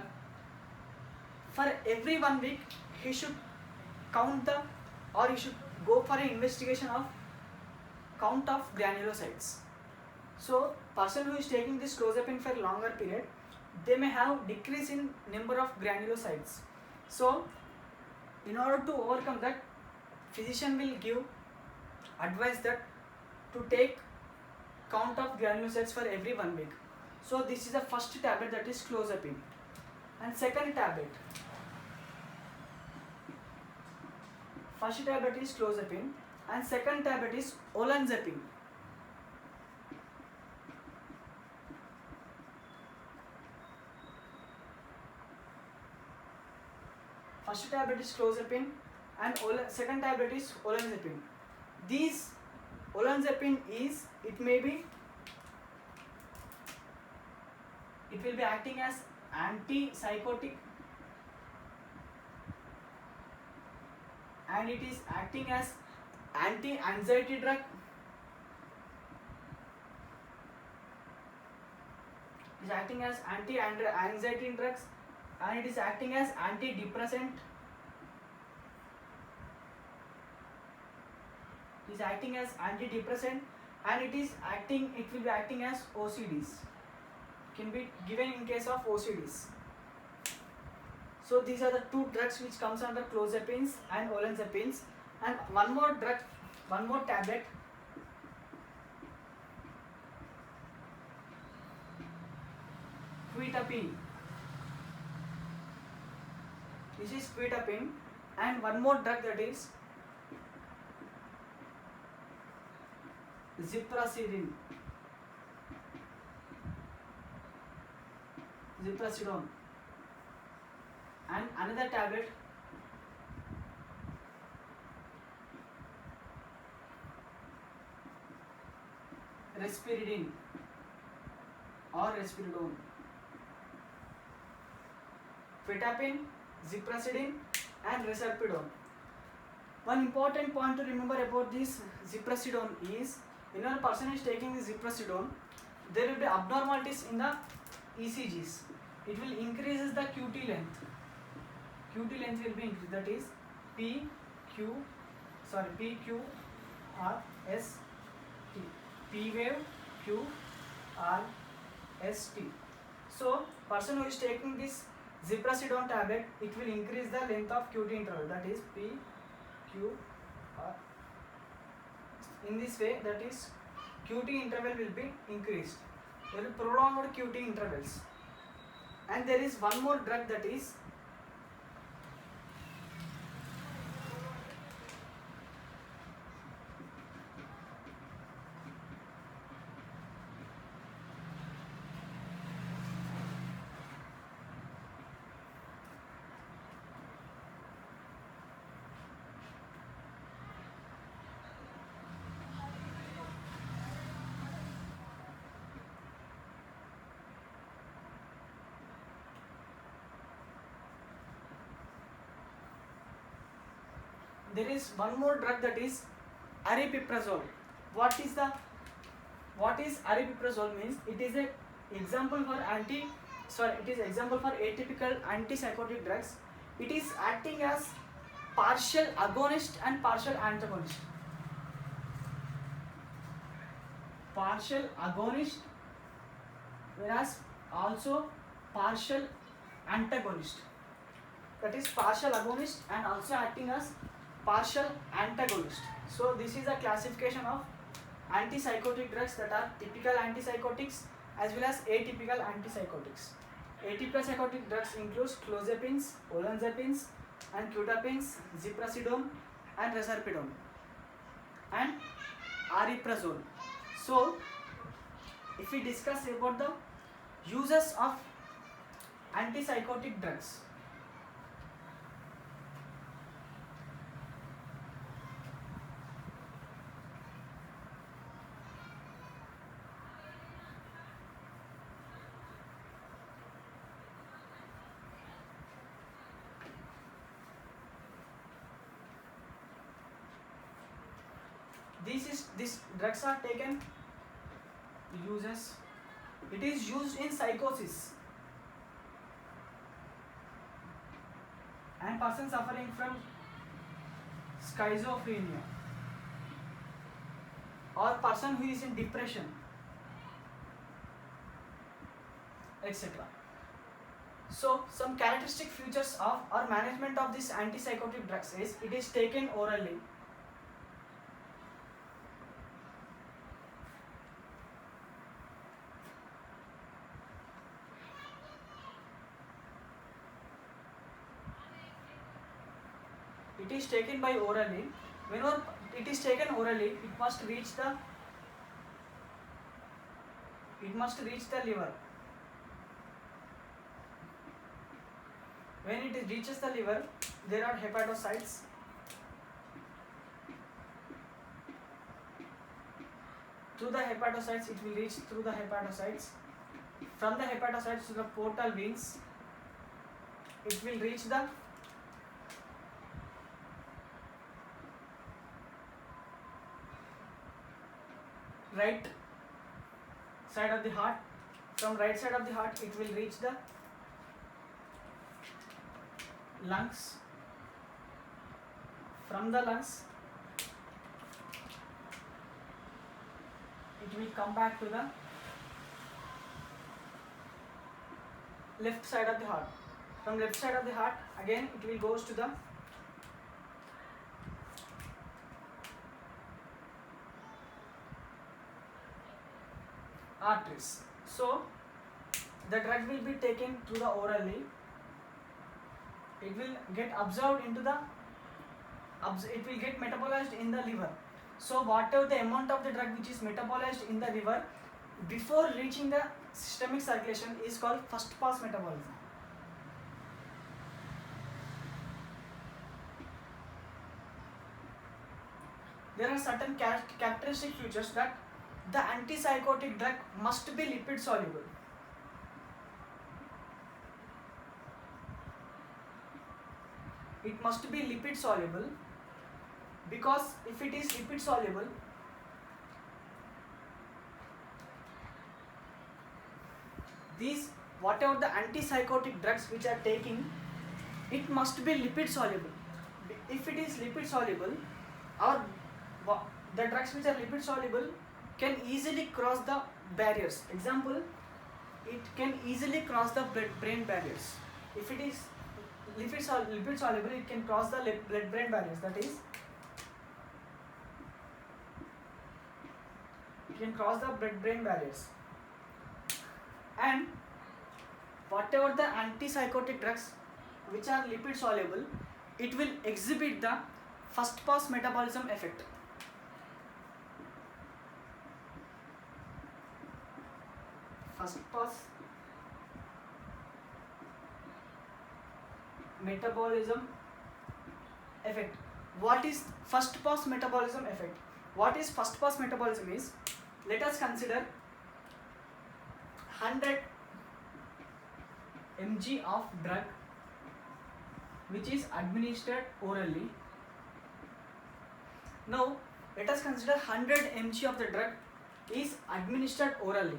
for every 1 week he should count he should go for an investigation of count of granulocytes. So person who is taking this clozapine for a longer period, they may have decrease in number of granulocytes. So in order to overcome that, physician will give advice that to take count of granulocytes for every 1 week. So this is the first tablet, that is clozapine. And second tablet, First tablet is clozapine and second tablet is olanzapine. First tablet is clozapine and second tablet is olanzapine. These olanzapine is, it will be acting as antipsychotic and it is acting as anti-anxiety drug. It is acting as anti-anxiety drugs and it is acting as antidepressant. It is acting as antidepressant and it will be acting as OCDs. Can be given in case of OCDs. So these are the two drugs which comes under clozapines and olanzapines. And one more tablet, quetiapine. This is quetiapine and one more drug, that is ziprasidone. And another tablet, risperidone or risperidone. Quetiapine, ziprasidone and risperidone. One important point to remember about this ziprasidone is, when a person is taking the ziprasidone, there will be abnormalities in the ECGs. It will increases the QT length. QT length will be increased, that is PQRST. P wave QRST. So person who is taking this ziprasidone tablet, it will increase the length of QT interval, that is PQR. In this way, that is QT interval will be increased. There will prolonged QT intervals. And there is one more drug, that is there is one more drug, that is aripiprazole. What is aripiprazole means? It is a example for atypical antipsychotic drugs. It is acting as partial agonist and partial antagonist. Partial agonist, whereas also partial antagonist. That is partial agonist and also acting as partial antagonist. So this is a classification of antipsychotic drugs that are typical antipsychotics as well as atypical antipsychotics. Atypical psychotic drugs includes clozapines, olanzapines and quetiapines, ziprasidone and risperidone and ariprazole. So if we discuss about the uses of antipsychotic drugs, these drugs are taken uses. It is used in psychosis and person suffering from schizophrenia or person who is in depression, etc. So some characteristic features of or management of this antipsychotic drugs is, it is taken orally. It it is taken by orally. Whenever it is taken orally, it must reach the liver. When it reaches the liver, there are hepatocytes. Through the hepatocytes, it will reach through the hepatocytes. From the hepatocytes to the portal veins, it will reach the right side of the heart. From right side of the heart, it will reach the lungs. From the lungs, it will come back to the left side of the heart. From left side of the heart, again it will goes to the arteries. So the drug will be taken through the orally. It will get absorbed into the it will get metabolized in the liver. So whatever the amount of the drug which is metabolized in the liver before reaching the systemic circulation is called first pass metabolism. There are certain characteristic features that the antipsychotic drug must be lipid soluble. It must be lipid soluble, because if it is lipid soluble, these whatever the antipsychotic drugs which are taking, it must be lipid soluble. If it is lipid soluble, or the drugs which are lipid soluble can easily cross the barriers. Example, it can easily cross the blood-brain barriers. If it is lipid soluble, it can cross the blood-brain barriers. That is, it can cross the blood-brain barriers. And whatever the antipsychotic drugs which are lipid soluble, it will exhibit the first pass metabolism effect. First pass metabolism effect. What is first pass metabolism effect? What is first pass metabolism is, let us consider 100 mg of drug which is administered orally. Now let us consider 100 mg of the drug is administered orally.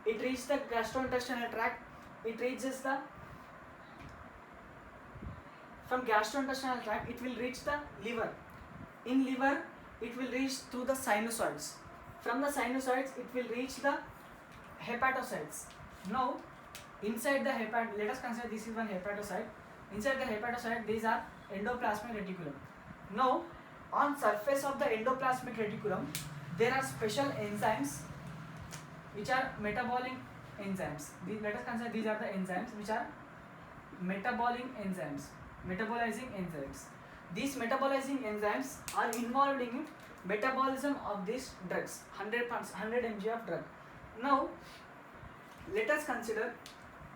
It reaches the gastrointestinal tract, it reaches the, from gastrointestinal tract it will reach the liver. In liver it will reach through the sinusoids. From the sinusoids it will reach the hepatocytes. Now inside the let us consider this is one hepatocyte. Inside the hepatocyte these are endoplasmic reticulum. Now on surface of the endoplasmic reticulum there are special enzymes which are metabolic enzymes. Let us consider these are the enzymes which are metabolizing enzymes. These metabolizing enzymes are involved in metabolism of these drugs, 100 mg of drug. Now let us consider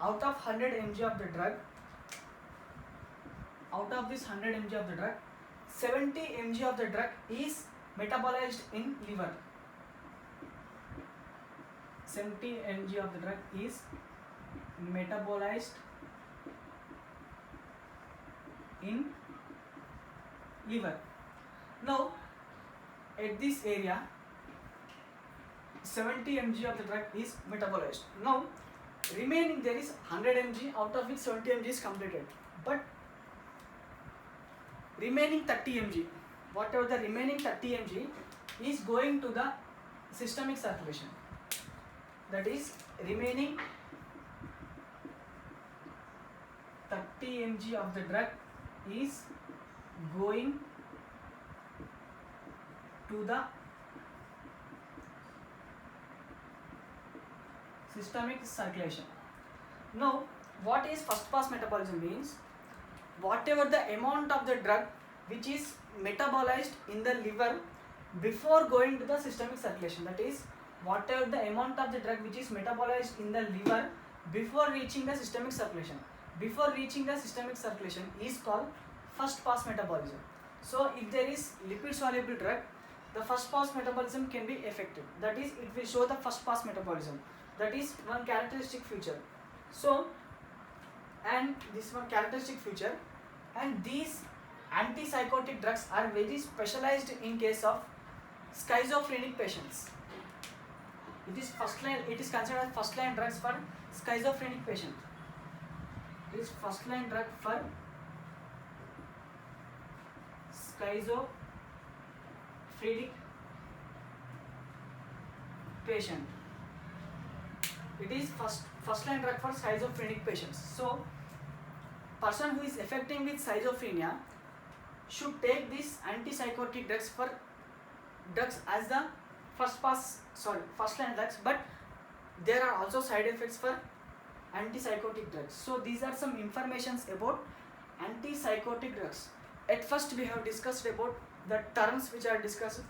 out of 100 mg of the drug, out of this 100 mg of the drug, 70 mg of the drug is metabolized in liver. 70 mg of the drug is metabolized in liver. Now at this area 70 mg of the drug is metabolized. Now remaining there is 100 mg, out of which 70 mg is completed, but remaining 30 mg, whatever the remaining 30 mg is going to the systemic circulation. That is, remaining 30 mg of the drug is going to the systemic circulation. Now what is first pass metabolism means, whatever the amount of the drug which is metabolized in the liver before going to the systemic circulation. That is, whatever the amount of the drug which is metabolized in the liver before reaching the systemic circulation. Before reaching the systemic circulation is called first pass metabolism. So if there is lipid soluble drug, the first pass metabolism can be effective. That is, it will show the first pass metabolism. That is one characteristic feature. So, and this one characteristic feature, and these antipsychotic drugs are very specialized in case of schizophrenic patients. It is first line. It is considered as first line drugs for schizophrenic patient. It is first line drug for schizophrenic patient. It is first line drug for schizophrenic patients. So, person who is affecting with schizophrenia should take these antipsychotic drugs for drugs as the first line drugs, but there are also side effects for antipsychotic drugs. So these are some informations about antipsychotic drugs. At first we have discussed about the terms which are discussed.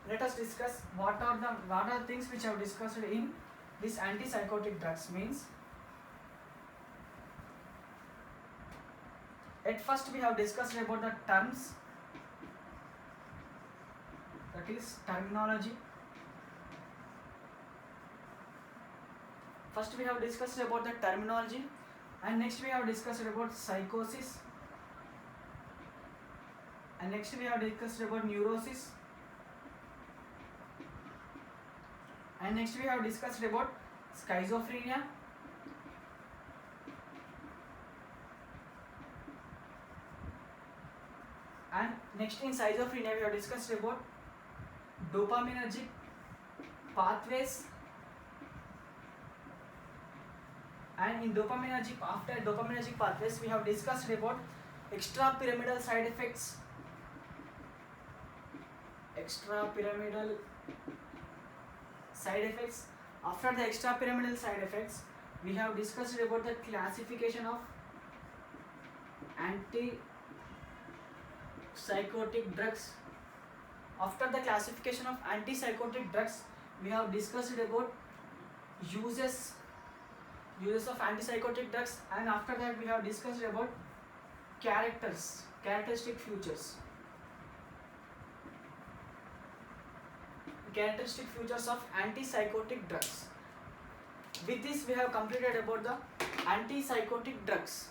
Let us discuss what are the things which are discussed in this antipsychotic drugs. Means, at first we have discussed about the terms, that is terminology. First we have discussed about the terminology, and next we have discussed about psychosis, and next we have discussed about neurosis, and next we have discussed about schizophrenia, and next in schizophrenia we have discussed about dopaminergic pathways, and in after dopaminergic pathways we have discussed about extrapyramidal side effects. Extrapyramidal side effects. After the extrapyramidal side effects, we have discussed about the classification of antipsychotic drugs. After the classification of antipsychotic drugs, we have discussed about uses of antipsychotic drugs, and after that we have discussed about characteristic features of antipsychotic drugs. With this we have completed about the antipsychotic drugs.